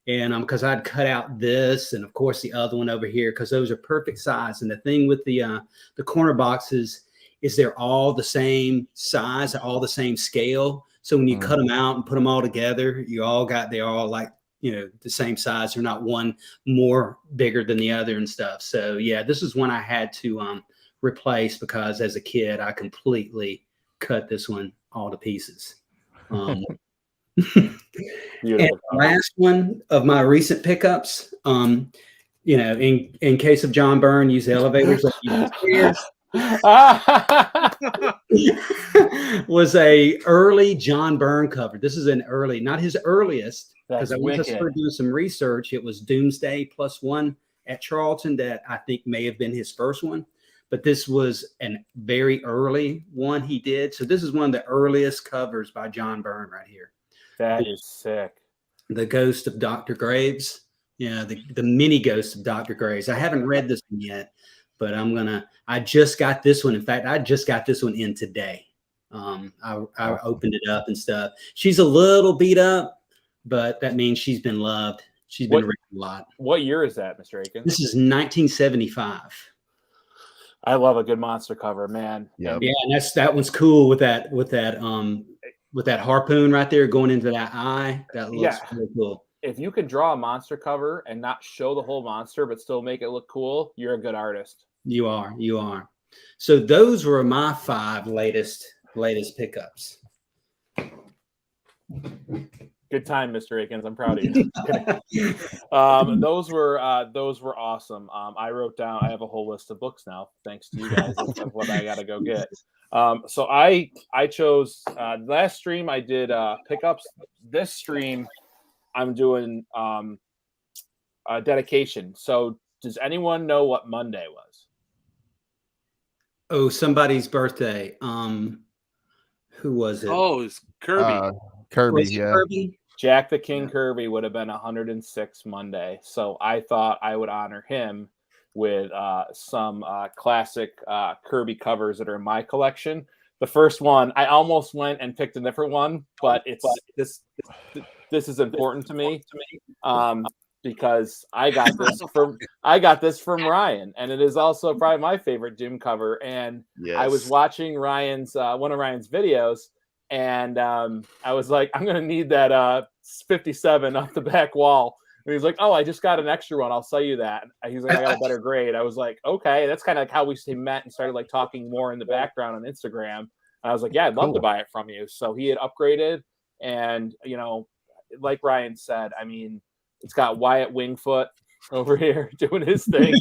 And because I'd cut out this and of course the other one over here, because those are perfect size. And the thing with the corner boxes is they're all the same size, all the same scale. So when you cut them out and put them all together, they're all like, the same size. They're not one more bigger than the other and stuff. So yeah, this is one I had to replace because as a kid, I completely cut this one all to pieces. And the last one of my recent pickups, in case of John Byrne, use the elevators. Was a early John Byrne cover. This is an early, not his earliest, because I was just doing some research. It was Doomsday +1 at Charlton that I think may have been his first one, but this was a very early one he did. So this is one of the earliest covers by John Byrne right here. That is sick. The Ghost of Dr. Graves. Yeah, the mini Ghost of Dr. Graves. I haven't read this one yet, but I just got this one. In fact, I just got this one in today. I opened it up and stuff. She's a little beat up, but that means she's been loved. She's been written a lot. What year is that, Mr. Akins? This is 1975. I love a good monster cover, man. Yeah, and that one's cool with that harpoon right there going into that eye. That looks really cool. If you can draw a monster cover and not show the whole monster, but still make it look cool, you're a good artist. You are. So those were my 5 latest pickups. Good time, Mr. Akins. I'm proud of you. Those were awesome. I wrote down. I have a whole list of books now, thanks to you guys. Of what I got to go get. So I chose last stream. I did pickups. This stream, I'm doing dedication. So does anyone know what Monday was? Oh, somebody's birthday. Who was it? Oh, it's Kirby. Kirby, yeah. Kirby? Jack the King Kirby would have been 106 Monday. So I thought I would honor him with some classic Kirby covers that are in my collection. The first one, I almost went and picked a different one, but this is important to me. Because I got this from Ryan, and it is also probably my favorite Doom cover. And I was watching Ryan's one of Ryan's videos, and I was like, I'm gonna need that 57 off the back wall. And he's like, oh, I just got an extra one. I'll sell you that. He's like, I got a better grade. I was like, okay, that's kind of like how we met and started like talking more in the background on Instagram. And I was like, yeah, I'd love to buy it from you. So he had upgraded, and like Ryan said, I mean, it's got Wyatt Wingfoot over here doing his thing.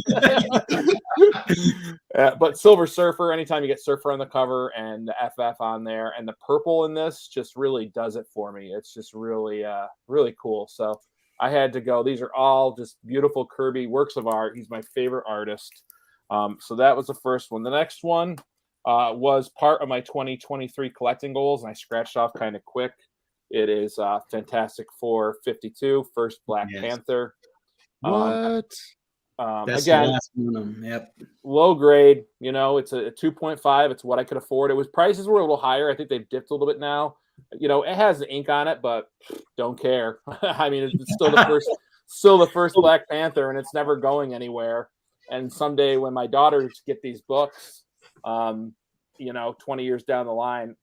But Silver Surfer, anytime you get Surfer on the cover and the FF on there, and the purple in this just really does it for me. It's just really, really cool. So I had to go. These are all just beautiful Kirby works of art. He's my favorite artist. So that was the first one. The next one was part of my 2023 collecting goals, and I scratched off kind of quick. It is Fantastic Four 52, first Black Panther. What? That's again, the last one. Yep. Low grade. It's a 2.5. It's what I could afford. Prices were a little higher. I think they've dipped a little bit now. It has the ink on it, but don't care. I mean, it's still the first Black Panther, and it's never going anywhere. And someday when my daughters get these books, 20 years down the line,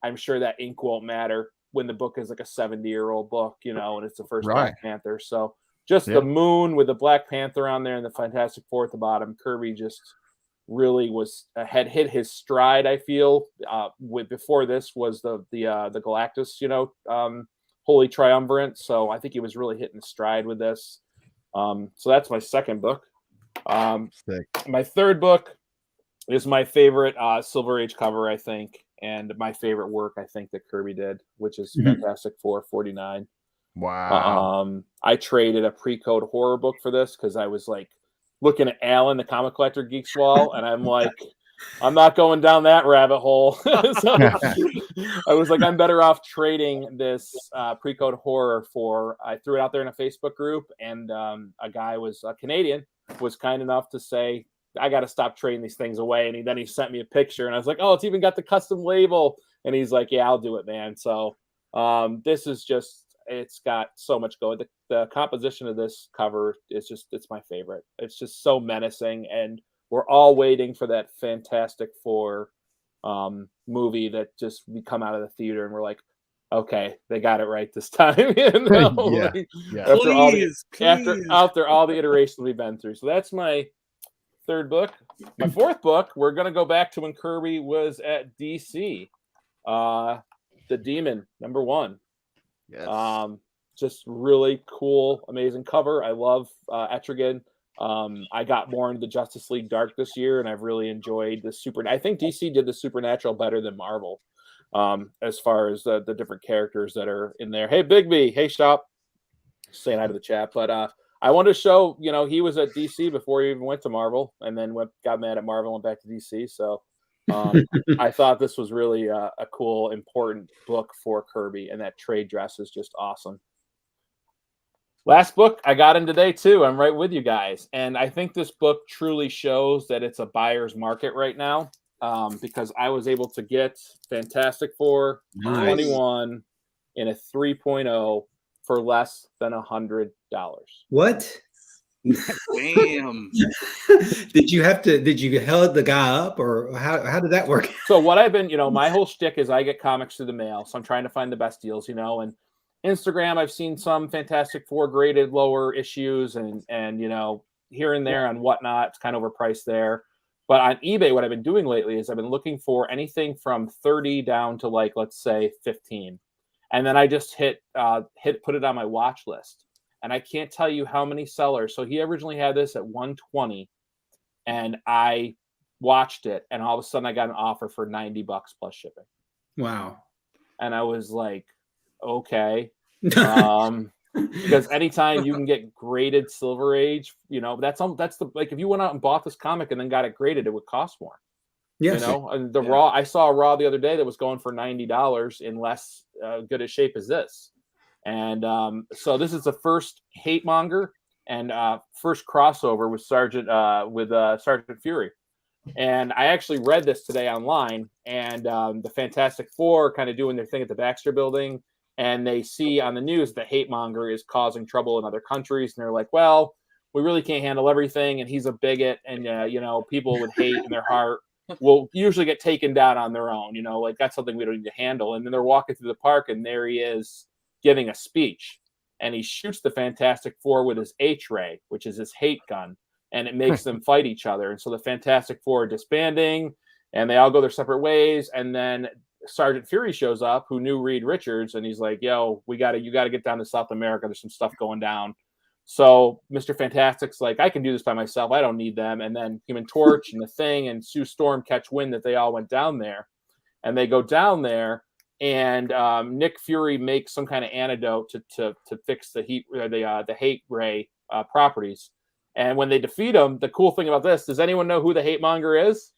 I'm sure that ink won't matter. when the book is like a 70-year-old book, you know, and it's the first Right. Black Panther. So just the Yep. Moon with the Black Panther on there and the Fantastic Four at the bottom. Kirby just really had hit his stride. I feel with before this was the Galactus, you know, Holy Triumvirate. So I think he was really hitting stride with this. So that's my second book. Sick. My third book is my favorite Silver Age cover, I think, and my favorite work I think that Kirby did, which is Fantastic Four 49. Wow. I traded a pre-code horror book for this because I was like looking at Alan, the comic collector geeks wall, and I'm like, I'm not going down that rabbit hole. So I was like, I'm better off trading this pre-code horror for. I threw it out there in a Facebook group, and a guy was a Canadian, was kind enough to say, I got to stop trading these things away. And then he sent me a picture, and I was like, oh, it's even got the custom label. And he's like, yeah, I'll do it, man. So this is just. It's got so much going. The composition of this cover is it's my favorite. It's just so menacing, and we're all waiting for that Fantastic Four movie that just we come out of the theater and we're like, okay, they got it right this time. You know? Yeah. Like, Yeah. after all the iterations we've been through. So that's my third book. My fourth book, we're gonna go back to when Kirby was at DC. The Demon, #1. Yes. Just really cool, amazing cover. I love Etrigan. I got more into the Justice League Dark this year, and I've really enjoyed the I think DC did the Supernatural better than Marvel, as far as the different characters that are in there. Hey, Bigby. Hey, Shop. Saying hi to the chat. But I wanted to show, you know, he was at DC before he even went to Marvel, and then got mad at Marvel and went back to DC. So I thought this was really a cool, important book for Kirby, and that trade dress is just awesome. Last book I got in today too. I'm right with you guys, and I think this book truly shows that it's a buyer's market right now, because I was able to get Fantastic Four 21 in a 3.0 for less than $100. What? Damn. Did you held the guy up, or how did that work? So what I've been, you know, my whole shtick is I get comics through the mail, so I'm trying to find the best deals, you know. And Instagram, I've seen some Fantastic Four graded lower issues, and you know, here and there on whatnot, it's kind of overpriced there. But on eBay, what I've been doing lately is I've been looking for anything from 30 down to, like, let's say 15, and then I just put it on my watch list. And I can't tell you how many sellers. So he originally had this at 120, and I watched it, and all of a sudden I got an offer for $90 plus shipping. Wow. And I was like, okay. Because anytime you can get graded Silver Age, you know, that's the, like, if you went out and bought this comic and then got it graded, it would cost more. Yes. You know, and Raw, I saw a Raw the other day that was going for $90 in less good a shape as this. And so this is the first hate monger and first crossover with Sergeant Fury. And I actually read this today online, and the Fantastic Four kind of doing their thing at the Baxter Building, and they see on the news that hate monger is causing trouble in other countries, and they're like, well, we really can't handle everything, and he's a bigot, and you know, people with hate in their heart will usually get taken down on their own, you know, like that's something we don't need to handle. And then they're walking through the park, and there he is giving a speech, and he shoots the Fantastic Four with his H-ray, which is his hate gun, and it makes them fight each other. And so the Fantastic Four are disbanding, and they all go their separate ways. And then Sergeant Fury shows up, who knew Reed Richards, and he's like, yo, you got to get down to South America. There's some stuff going down. So Mr. Fantastic's like, I can do this by myself. I don't need them. And then Human Torch and the Thing and Sue Storm catch wind that they all went down there, and they go down there. And Nick Fury makes some kind of antidote to fix the hate ray properties. And when they defeat him, the cool thing about this, does anyone know who the hate monger is?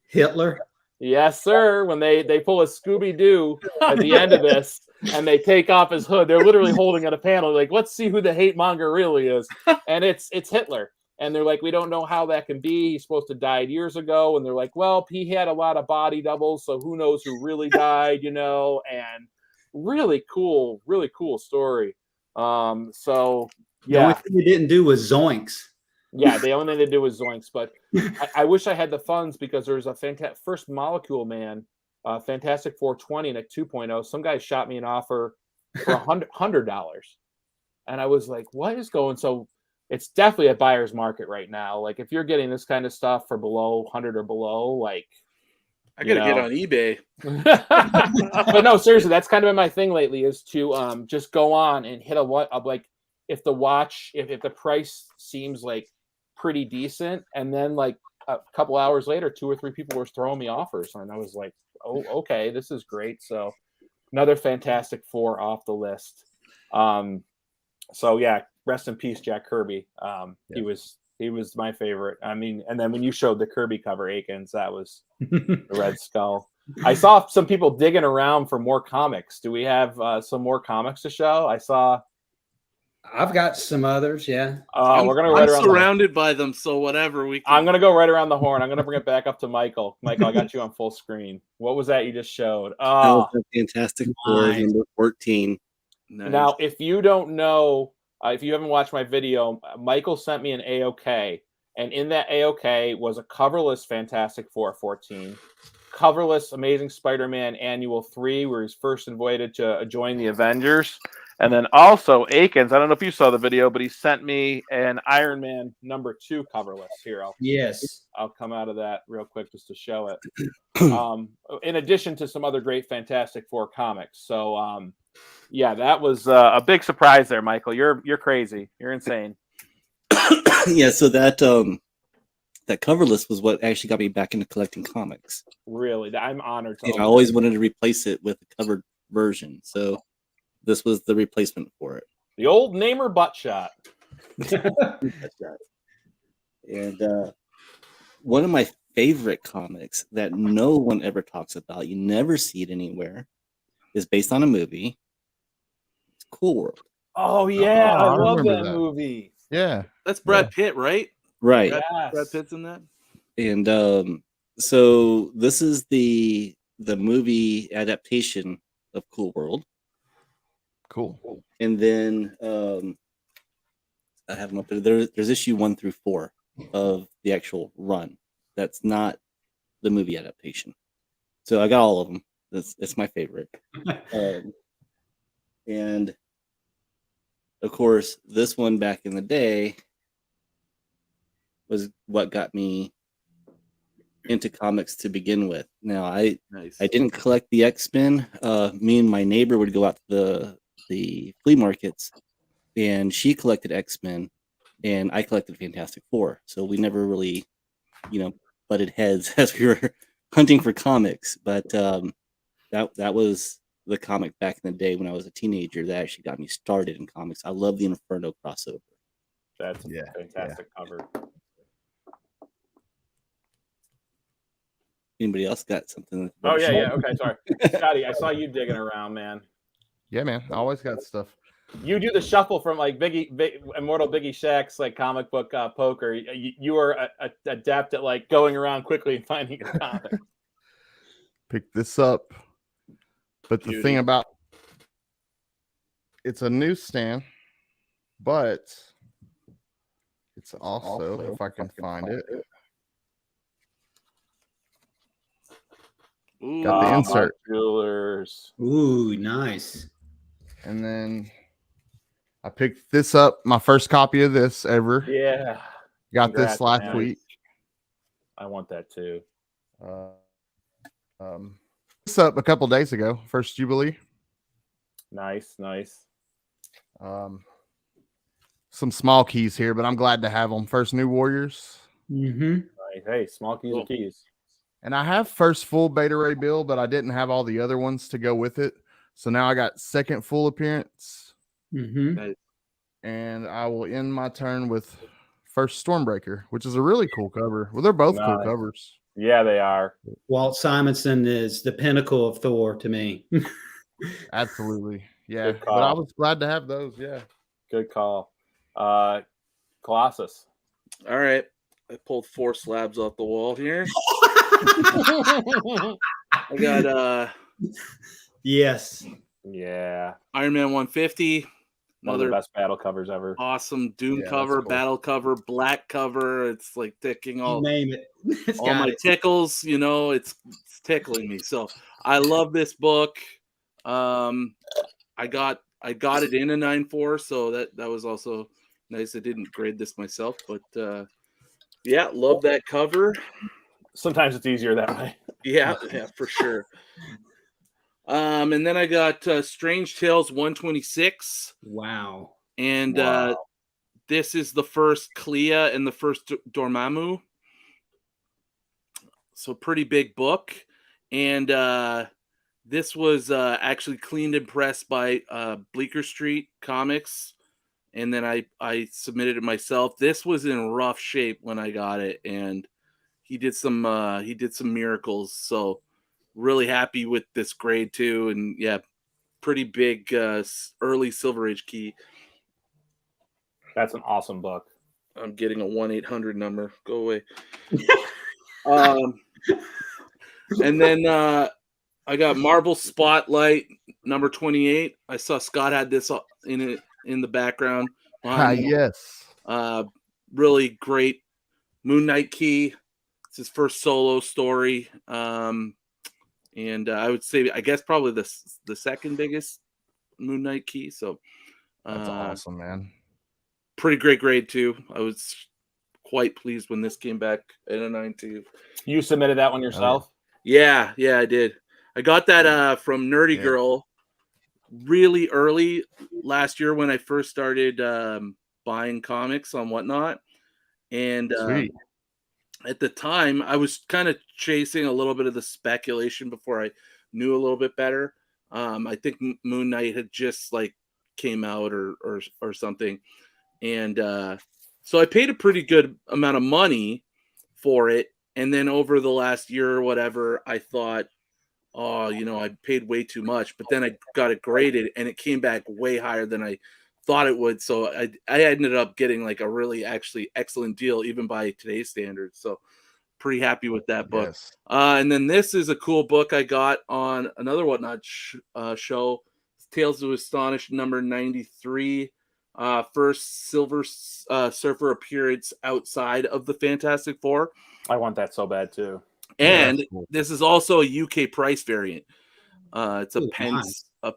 Hitler. Yes, sir. When they pull a Scooby-Doo at the end of this, and they take off his hood, they're literally holding at a panel like, let's see who the hate monger really is. And it's Hitler. And they're like, we don't know how that can be. He's supposed to died years ago. And they're like, well, he had a lot of body doubles, so who knows who really died, you know? And really cool story. So yeah. The only thing you didn't do was zoinks. Yeah, the only thing they did was zoinks. But I wish I had the funds, because there's a fantastic First Molecule Man Fantastic 420 and a 2.0. Some guy shot me an offer for $100. And I was like, what is going? So it's definitely a buyer's market right now. Like if you're getting this kind of stuff for below 100 or below, like I gotta get on eBay. but no, seriously, that's kind of been my thing lately is to just go on and hit like if the price seems like pretty decent, and then like a couple hours later, 2 or 3 people were throwing me offers, and I was like, oh, okay, this is great. So another Fantastic Four off the list. So yeah, rest in peace, Jack Kirby. He was my favorite. I mean, and then when you showed the Kirby cover, Akins, that was the Red Skull. I saw some people digging around for more comics. Do we have some more comics to show? I've got some others. Yeah. We're gonna right I'm around surrounded by them, so whatever we can. I'm gonna go right around the horn. I'm gonna bring it back up to Michael. Michael, I got you on full screen. What was that you just showed? That was a Fantastic Four nice. number 14. Nice. Now, if you don't know, if you haven't watched my video, Michael sent me an AOK, and in that AOK was a coverless Fantastic Four 14, coverless Amazing Spider-Man Annual 3, where he's first invited to join the Avengers. And then also Akins, I don't know if you saw the video, but he sent me an Iron Man number 2 coverless. Here, I'll come out of that real quick just to show it. In addition to some other great Fantastic Four comics. So yeah, that was a big surprise there, Michael. You're crazy. You're insane. Yeah, so that cover list was what actually got me back into collecting comics. Really, I'm honored to. And I always wanted to replace it with a covered version, so this was the replacement for it. The old Namer butt shot. That's right. And one of my favorite comics that no one ever talks about, you never see it anywhere, is based on a movie. It's Cool World. Oh yeah, I love remember that that. movie. Yeah. That's Brad Pitt, right? Right. Brad Pitt's in that. And so this is the movie adaptation of Cool World. Cool. And then I have them up there. There's issue 1 through 4 of the actual run. That's not the movie adaptation. So I got all of them. It's my favorite. And of course, this one back in the day was what got me into comics to begin with. Now, I didn't collect the X-Men. Me and my neighbor would go out to the flea markets, and she collected X-Men, and I collected Fantastic Four. So we never really, butted heads as we were hunting for comics. But that was the comic back in the day when I was a teenager that actually got me started in comics. I love the Inferno crossover. That's a fantastic cover. Anybody else got something? Oh yeah. Okay, sorry, Scotty. I saw you digging around, man. Yeah, man. I always got stuff. You do the shuffle from like Immortal Biggie Shaq's like comic book poker. You are adept at like going around quickly and finding a comic. Pick this up. But the thing about it's a newsstand, but it's also, if I can find it, got the insert. Jewelers. Ooh, nice. And then I picked this up, my first copy of this ever. Yeah. Got Congrats, this last man. week. I want that too. This up a couple days ago, first Jubilee. Nice. Some small keys here, but I'm glad to have them. First New Warriors. Mm-hmm. Nice. Hey, small keys are keys. And I have first full Beta Ray Bill, but I didn't have all the other ones to go with it. So now I got second full appearance. Mm-hmm. And I will end my turn with first Stormbreaker, which is a really cool cover. Well, they're both cool covers. Yeah, they are. Walt Simonson is the pinnacle of Thor to me. Absolutely. Yeah. Good But call. I was glad to have those. Yeah. Good call. Colossus. All right. I pulled 4 slabs off the wall here. I got Yes. Yeah. Iron Man 150, One of the Another best battle covers ever. awesome Doom Yeah, that's cover, cool. battle cover, black cover. It's like ticking You all name it. It's all got my it. tickles, you know, it's tickling me. So I love this book. I got it in a 9.4, so that was also nice. I didn't grade this myself, but yeah, love that cover. Sometimes it's easier that way. Yeah, for sure. And then I got Strange Tales 126, Wow. and Wow. this is the first Clea and the first Dormammu. So pretty big book, and this was actually cleaned and pressed by Bleecker Street Comics, and then I submitted it myself. This was in rough shape when I got it, and he did some miracles. So really happy with this grade too, and yeah, pretty big early Silver Age key. That's an awesome book. I'm getting a 1-800 number. Go away. And then I got Marvel Spotlight number 28. I saw Scott had this in the background. Yes. Really great Moon Knight key. It's his first solo story. And I would say, I guess, probably the second biggest Moon Knight key. So That's awesome, man. pretty great grade too. I was quite pleased when this came back at a 9.2. You submitted that one yourself? Yeah, I did. I got that from Nerdy Yeah. Girl really early last year when I first started buying comics on Whatnot. And Sweet. at the time, I was kind of chasing a little bit of the speculation before I knew a little bit better. I think Moon Knight had just like came out or something. And so I paid a pretty good amount of money for it. And then over the last year or whatever, I thought, oh, you know, I paid way too much. But then I got it graded and it came back way higher than I thought it would. So I ended up getting like a really actually excellent deal, even by today's standards. So pretty happy with that book. Yes. And then this is a cool book I got on another Whatnot show, Tales of Astonish number 93. First Silver Surfer appearance outside of the Fantastic Four. I want that so bad too. And that's cool. this is also a UK price variant. It's a Ooh,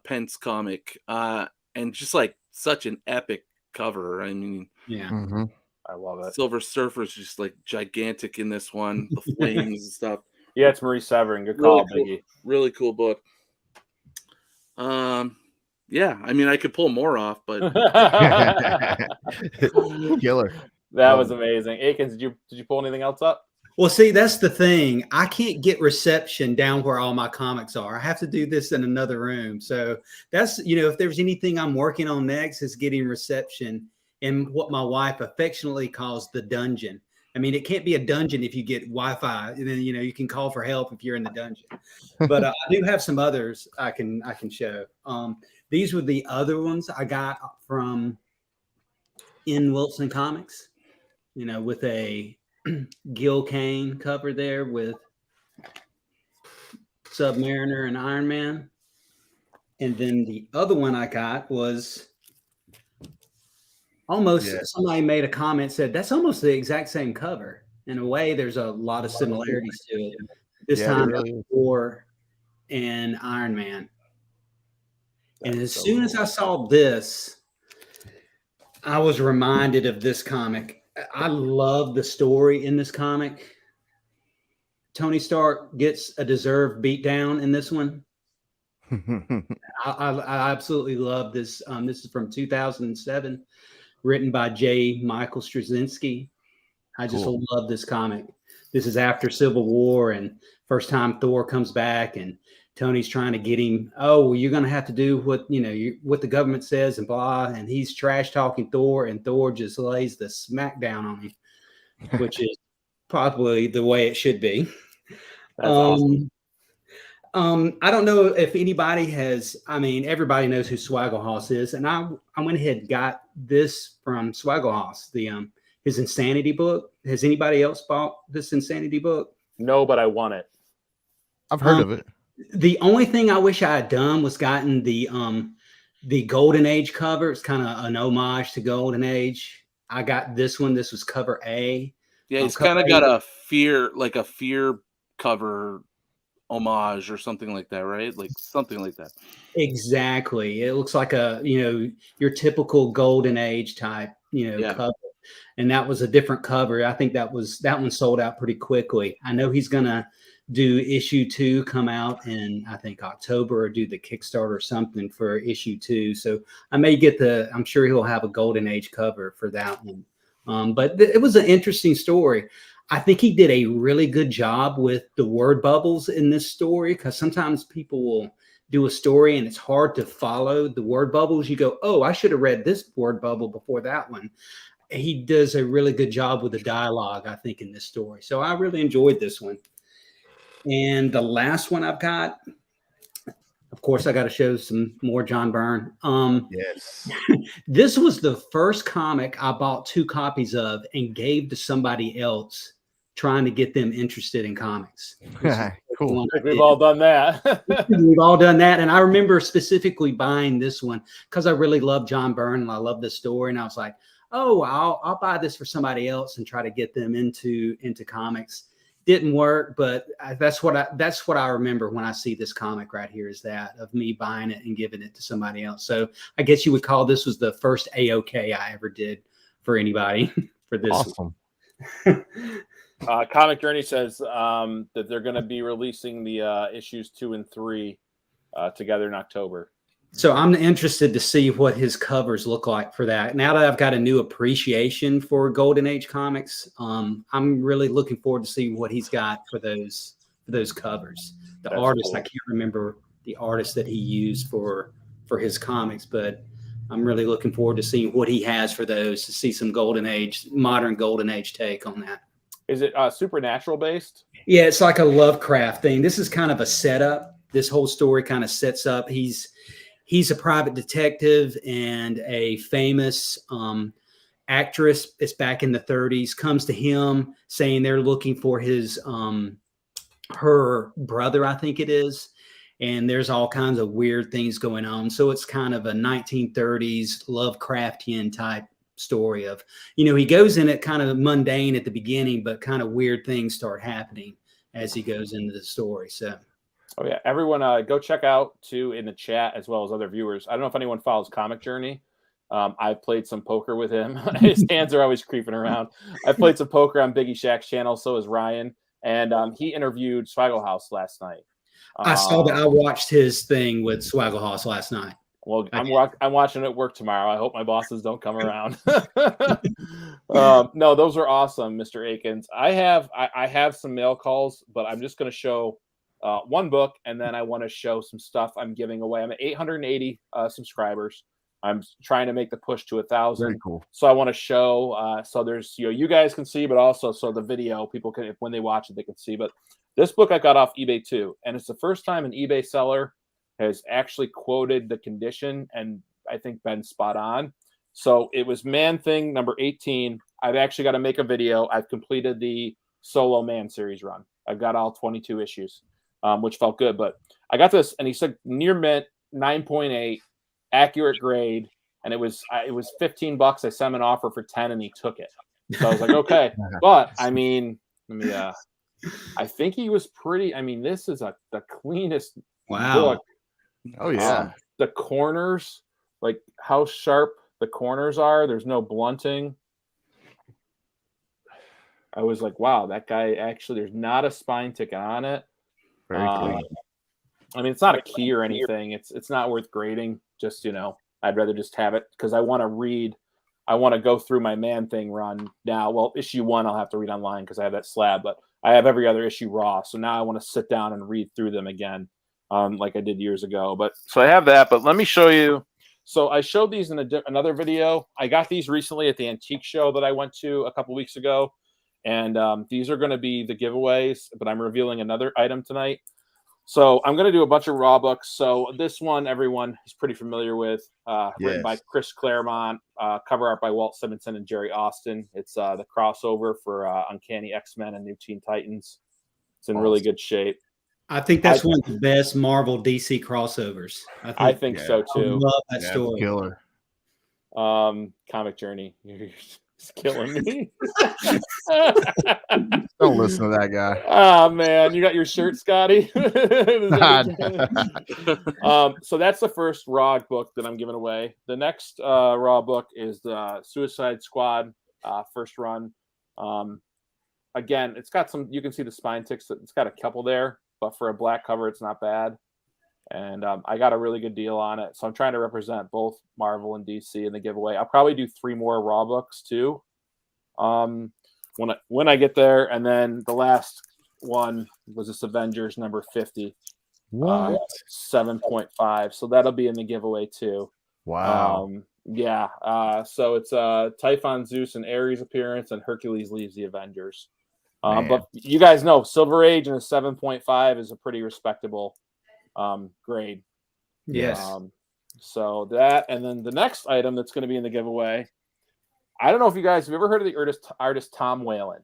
pence comic. And just like such an epic cover. I mean, Yeah. Mm-hmm. I love it. Silver Surfer's just like gigantic in this one, the flames and stuff. Yeah, it's Marie Severin. Good call, Really cool. Biggie. Really cool book. Yeah, I mean I could pull more off, but Killer. That was amazing. Akins, did you pull anything else up? Well, see, that's the thing. I can't get reception down where all my comics are. I have to do this in another room. So that's, you know, if there's anything I'm working on next, is getting reception in what my wife affectionately calls the dungeon. I mean, it can't be a dungeon if you get Wi-Fi, and then, you know, you can call for help if you're in the dungeon. But I do have some others I can show. These were the other ones I got from M.O.N.Comics, you know, with a Gil Kane cover there with Submariner and Iron Man. And then the other one I got was almost, somebody made a comment, said that's almost the exact same cover. In a way, there's a lot of similarities to it. This time, really Thor and Iron Man. And as soon as I saw this, I was reminded of this comic. I love the story in this comic. Tony Stark gets a deserved beatdown in this one. I absolutely love this. This is from 2007, written by J. Michael Straczynski. I just love this comic. This is after Civil War and first time Thor comes back, and Tony's trying to get him. Oh, well, you're going to have to do what, you know, what the government says and blah. And he's trash talking Thor, and Thor just lays the smackdown on him, which is probably the way it should be. That's awesome. I don't know if anybody has, I mean, everybody knows who Swagglehoss is. And I went ahead and got this from Swagglehoss, his Insanity book. Has anybody else bought this Insanity book? No, but I want it. I've heard of it. The only thing I wish I had done was gotten the the Golden Age cover. It's kind of an homage to Golden Age. I got this one. This was cover A. Yeah, he's Cover kind of A- got a fear cover homage or something like that, right? Like something like that. Exactly. It looks like your typical Golden Age type, Yeah. cover. And that was a different cover. I think that one sold out pretty quickly. I know he's gonna do issue 2 come out in I think October, or do the Kickstarter or something for issue 2. So I'm sure he'll have a Golden Age cover for that one. But it was an interesting story. I think he did a really good job with the word bubbles in this story, because sometimes people will do a story and it's hard to follow the word bubbles. You go, oh, I should have read this word bubble before that one. He does a really good job with the dialogue, I think, in this story. So I really enjoyed this one. And the last one I've got, of course, I got to show some more John Byrne. Yes. This was the first comic I bought 2 copies of and gave to somebody else, trying to get them interested in comics. Cool. We've all done that. We've all done that. And I remember specifically buying this one because I really love John Byrne and I love the story. And I was like, oh, I'll buy this for somebody else and try to get them into comics. Didn't work, but that's what I remember when I see this comic right here, is that of me buying it and giving it to somebody else. So I guess you would call this was the first AOK I ever did for anybody for this. Awesome. Comic Journey says that they're going to be releasing the issues 2 and 3 together in October. So I'm interested to see what his covers look like for that. Now that I've got a new appreciation for Golden Age comics, I'm really looking forward to see what he's got for those covers. The That's artist, cool. I can't remember the artist that he used for his comics, but I'm really looking forward to seeing what he has for those, to see some modern Golden Age take on that. Is it supernatural based? Yeah, it's like a Lovecraft thing. This is kind of a setup. This whole story kind of sets up. He's a private detective, and a famous actress, it's back in the 30s, comes to him saying they're looking for her brother, I think it is. And there's all kinds of weird things going on. So it's kind of a 1930s Lovecraftian type story of, he goes in it kind of mundane at the beginning, but kind of weird things start happening as he goes into the story. So. Oh yeah, everyone go check out too in the chat, as well as other viewers. I don't know if anyone follows Comic Journey. I've played some poker with him. His hands are always creeping around. I played some poker on Biggie Shack's channel. So is Ryan, and he interviewed Swagglehouse last night. I saw that. I watched his thing with Swagglehouse last night. Well, I'm watching it at work tomorrow. I hope my bosses don't come around. No, those are awesome, Mr. Akins. I have some mail calls, but I'm just going to show one book, and then I want to show some stuff I'm giving away. I'm at 880 subscribers. I'm trying to make the push to 1,000. Very cool. So I want to show. So there's you guys can see, but also so the video people can, when they watch it, they can see. But this book I got off eBay too, and it's the first time an eBay seller has actually quoted the condition, and I think been spot on. So it was Man Thing number 18. I've actually got to make a video. I've completed the solo Man series run. I've got all 22 issues. Which felt good, but I got this, and he said near mint, 9.8, accurate grade, and it was $15. I sent him an offer for 10, and he took it. So I was like, okay, but I mean, I think he was pretty. I mean, this is the cleanest book. Oh yeah, the corners, like how sharp the corners are. There's no blunting. I was like, wow, that guy actually. There's not a spine ticket on it. very clean. I mean, it's not a key or anything. It's not worth grading. Just, I'd rather just have it because I want to read. I want to go through my Man Thing run now. Well, issue 1 I'll have to read online because I have that slab, but I have every other issue raw. So now I want to sit down and read through them again, like I did years ago. But so I have that. But let me show you. So I showed these in another video. I got these recently at the antique show that I went to a couple weeks ago. And these are going to be the giveaways, but I'm revealing another item tonight. So I'm going to do a bunch of raw books. So this one, everyone is pretty familiar with, written by Chris Claremont, cover art by Walt Simonson and Jerry Austin. It's the crossover for Uncanny X-Men and New Teen Titans. It's in really good shape. I think that's one of the best Marvel DC crossovers. I think so I too. love that Yeah, story. killer. Comic Journey. You're just killing me. Don't listen to that guy. Oh man, you got your shirt, Scotty. So that's the first Raw book that I'm giving away. The next Raw book is the Suicide Squad first run. Again, it's got some. You can see the spine ticks. It's got a couple there, but for a black cover, it's not bad. And I got a really good deal on it. So I'm trying to represent both Marvel and DC in the giveaway. I'll probably do 3 more Raw books too. When I get there, and then the last one was this Avengers number 50. What? 7.5. So that'll be in the giveaway too. Wow. Yeah. So it's Typhon, Zeus, and Ares appearance, and Hercules leaves the Avengers. But you guys know Silver Age and a 7.5 is a pretty respectable grade. Yes. So that, and then the next item that's going to be in the giveaway. I don't know if you guys have ever heard of the artist Tom Whalen.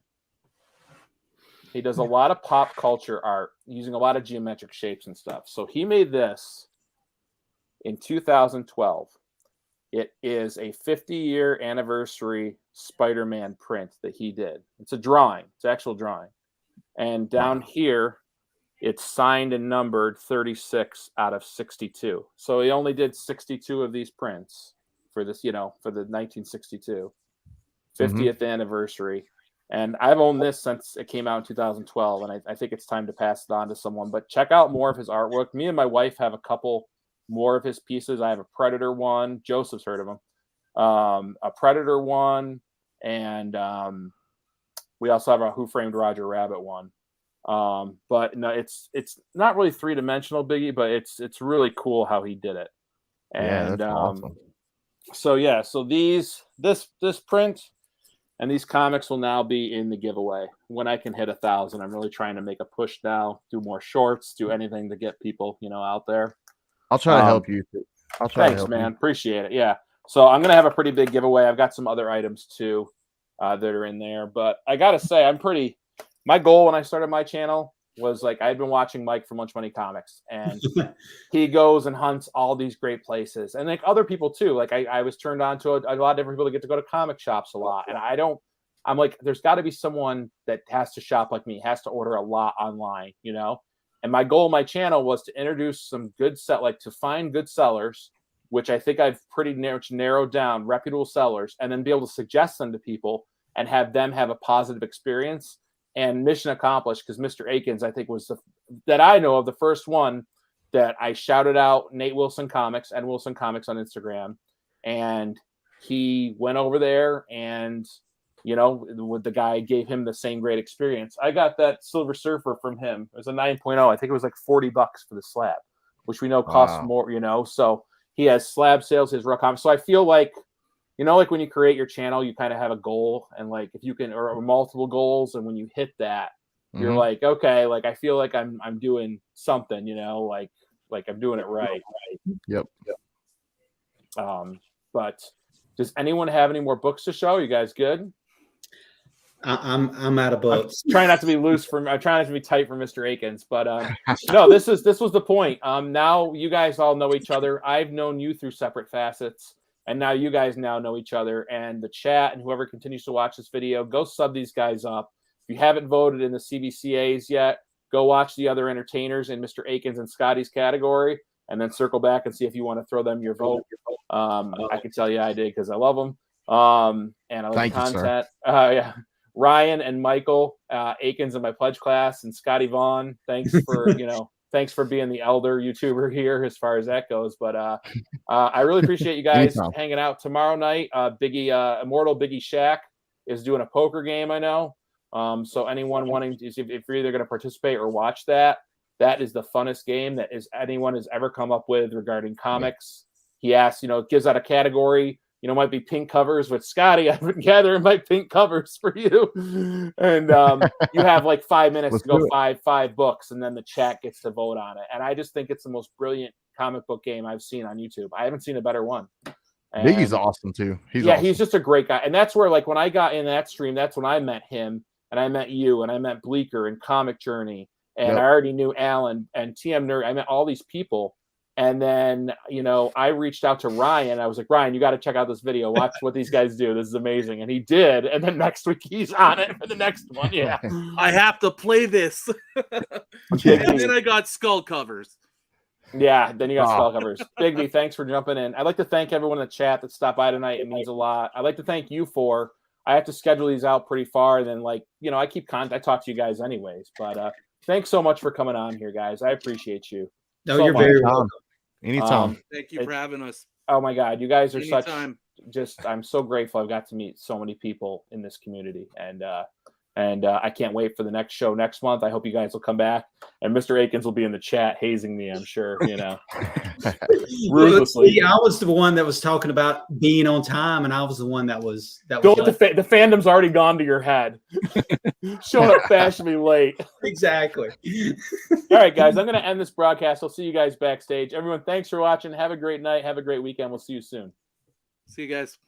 He does a lot of pop culture art using a lot of geometric shapes and stuff. So he made this in 2012. It is a 50-year anniversary Spider-Man print that he did. It's a drawing. It's an actual drawing. And down here, it's signed and numbered 36 out of 62. So he only did 62 of these prints for this, for the 1962 50th anniversary. And I've owned this since it came out in 2012, and I think it's time to pass it on to someone. But check out more of his artwork. Me and my wife have a couple more of his pieces. I have a Predator one. Joseph's heard of him. A Predator one, and we also have a Who Framed Roger Rabbit one. But no, it's not really 3-dimensional, Biggie, but it's really cool how he did it. And that's awesome. So this print and these comics will now be in the giveaway when I can hit 1,000. I'm really trying to make a push now, do more shorts, do anything to get people, out there. I'll try to help you. Thanks, man. Appreciate it. Yeah. So I'm going to have a pretty big giveaway. I've got some other items too that are in there, but I got to say, my goal when I started my channel was I'd been watching Mike from Lunch Money Comics, and he goes and hunts all these great places, and other people too. I was turned on to a lot of different people that get to go to comic shops a lot, and I'm like, there's got to be someone that has to shop like me, has to order a lot online, And my goal of my channel was to introduce some good to find good sellers, which I think I've pretty narrowed down, reputable sellers, and then be able to suggest them to people and have them have a positive experience. And mission accomplished, because Mr. Akins, I think, was that I know of the first one that I shouted out Nate Wilson Comics and Wilson Comics on Instagram. And he went over there and, the guy gave him the same great experience. I got that Silver Surfer from him. It was a 9.0. I think it was like $40 for the slab, which we know costs more, So he has slab sales, his raw comics. So I feel like, when you create your channel, you kind of have a goal, and if you can, or multiple goals, and when you hit that, you're like, okay, I feel like I'm doing something, like I'm doing it right. Yep. But does anyone have any more books to show? You guys good? I'm out of books. I'm trying not to be I'm trying not to be tight for Mr. Akins, but no, this was the point. Now you guys all know each other. I've known you through separate facets. And now you guys now know each other, and the chat and whoever continues to watch this video, go sub these guys up. If you haven't voted in the CBCAs yet, go watch the other entertainers in Mr. Akins and Scotty's category, and then circle back and see if you want to throw them your vote. I can tell you I did, because I love them. And I love the content. Yeah. Ryan and Michael, Akins in my pledge class, and Scotty Vaughn, thanks for, thanks for being the elder YouTuber here as far as that goes. But I really appreciate you guys hanging out tomorrow night. Immortal Biggie Shack is doing a poker game, I know. So anyone wanting to, if you're either going to participate or watch that is the funnest game that anyone has ever come up with regarding comics. He asks, it gives out a category. Might be pink covers with Scotty. I've been gathering my pink covers for you. And you have 5 minutes to go five books, and then the chat gets to vote on it. And I just think it's the most brilliant comic book game I've seen on YouTube. I haven't seen a better one. And Biggie's awesome too. He's just a great guy. And that's where when I got in that stream, that's when I met him, and I met you, and I met Bleeker and Comic Journey and Yep. I already knew Alan and TM Nerd. I met all these people. And then, I reached out to Ryan. I was like, Ryan, you got to check out this video. Watch what these guys do. This is amazing. And he did. And then next week he's on it for the next one. Yeah. I have to play this. And then I got skull covers. Yeah. Then you got Ah. skull covers. Bigby, thanks for jumping in. I'd like to thank everyone in the chat that stopped by tonight. It means a lot. I'd like to thank you for, I have to schedule these out pretty far. And then I keep contact. I talk to you guys anyways, but thanks so much for coming on here, guys. I appreciate you. No, so you're much. very welcome. Anytime. Thank you for having us. Oh my God, you guys are Anytime. I'm so grateful. I've got to meet so many people in this community, and I can't wait for the next show next month. I hope you guys will come back, and Mr. Akins will be in the chat hazing me. I'm sure, ruthlessly. See, I was the one that was talking about being on time, and I was the one that was Don't the fandom's already gone to your head. Showing up fashionably late. exactly. All right, guys, I'm going to end this broadcast. I'll see you guys backstage. Everyone, thanks for watching. Have a great night. Have a great weekend. We'll see you soon. See you guys.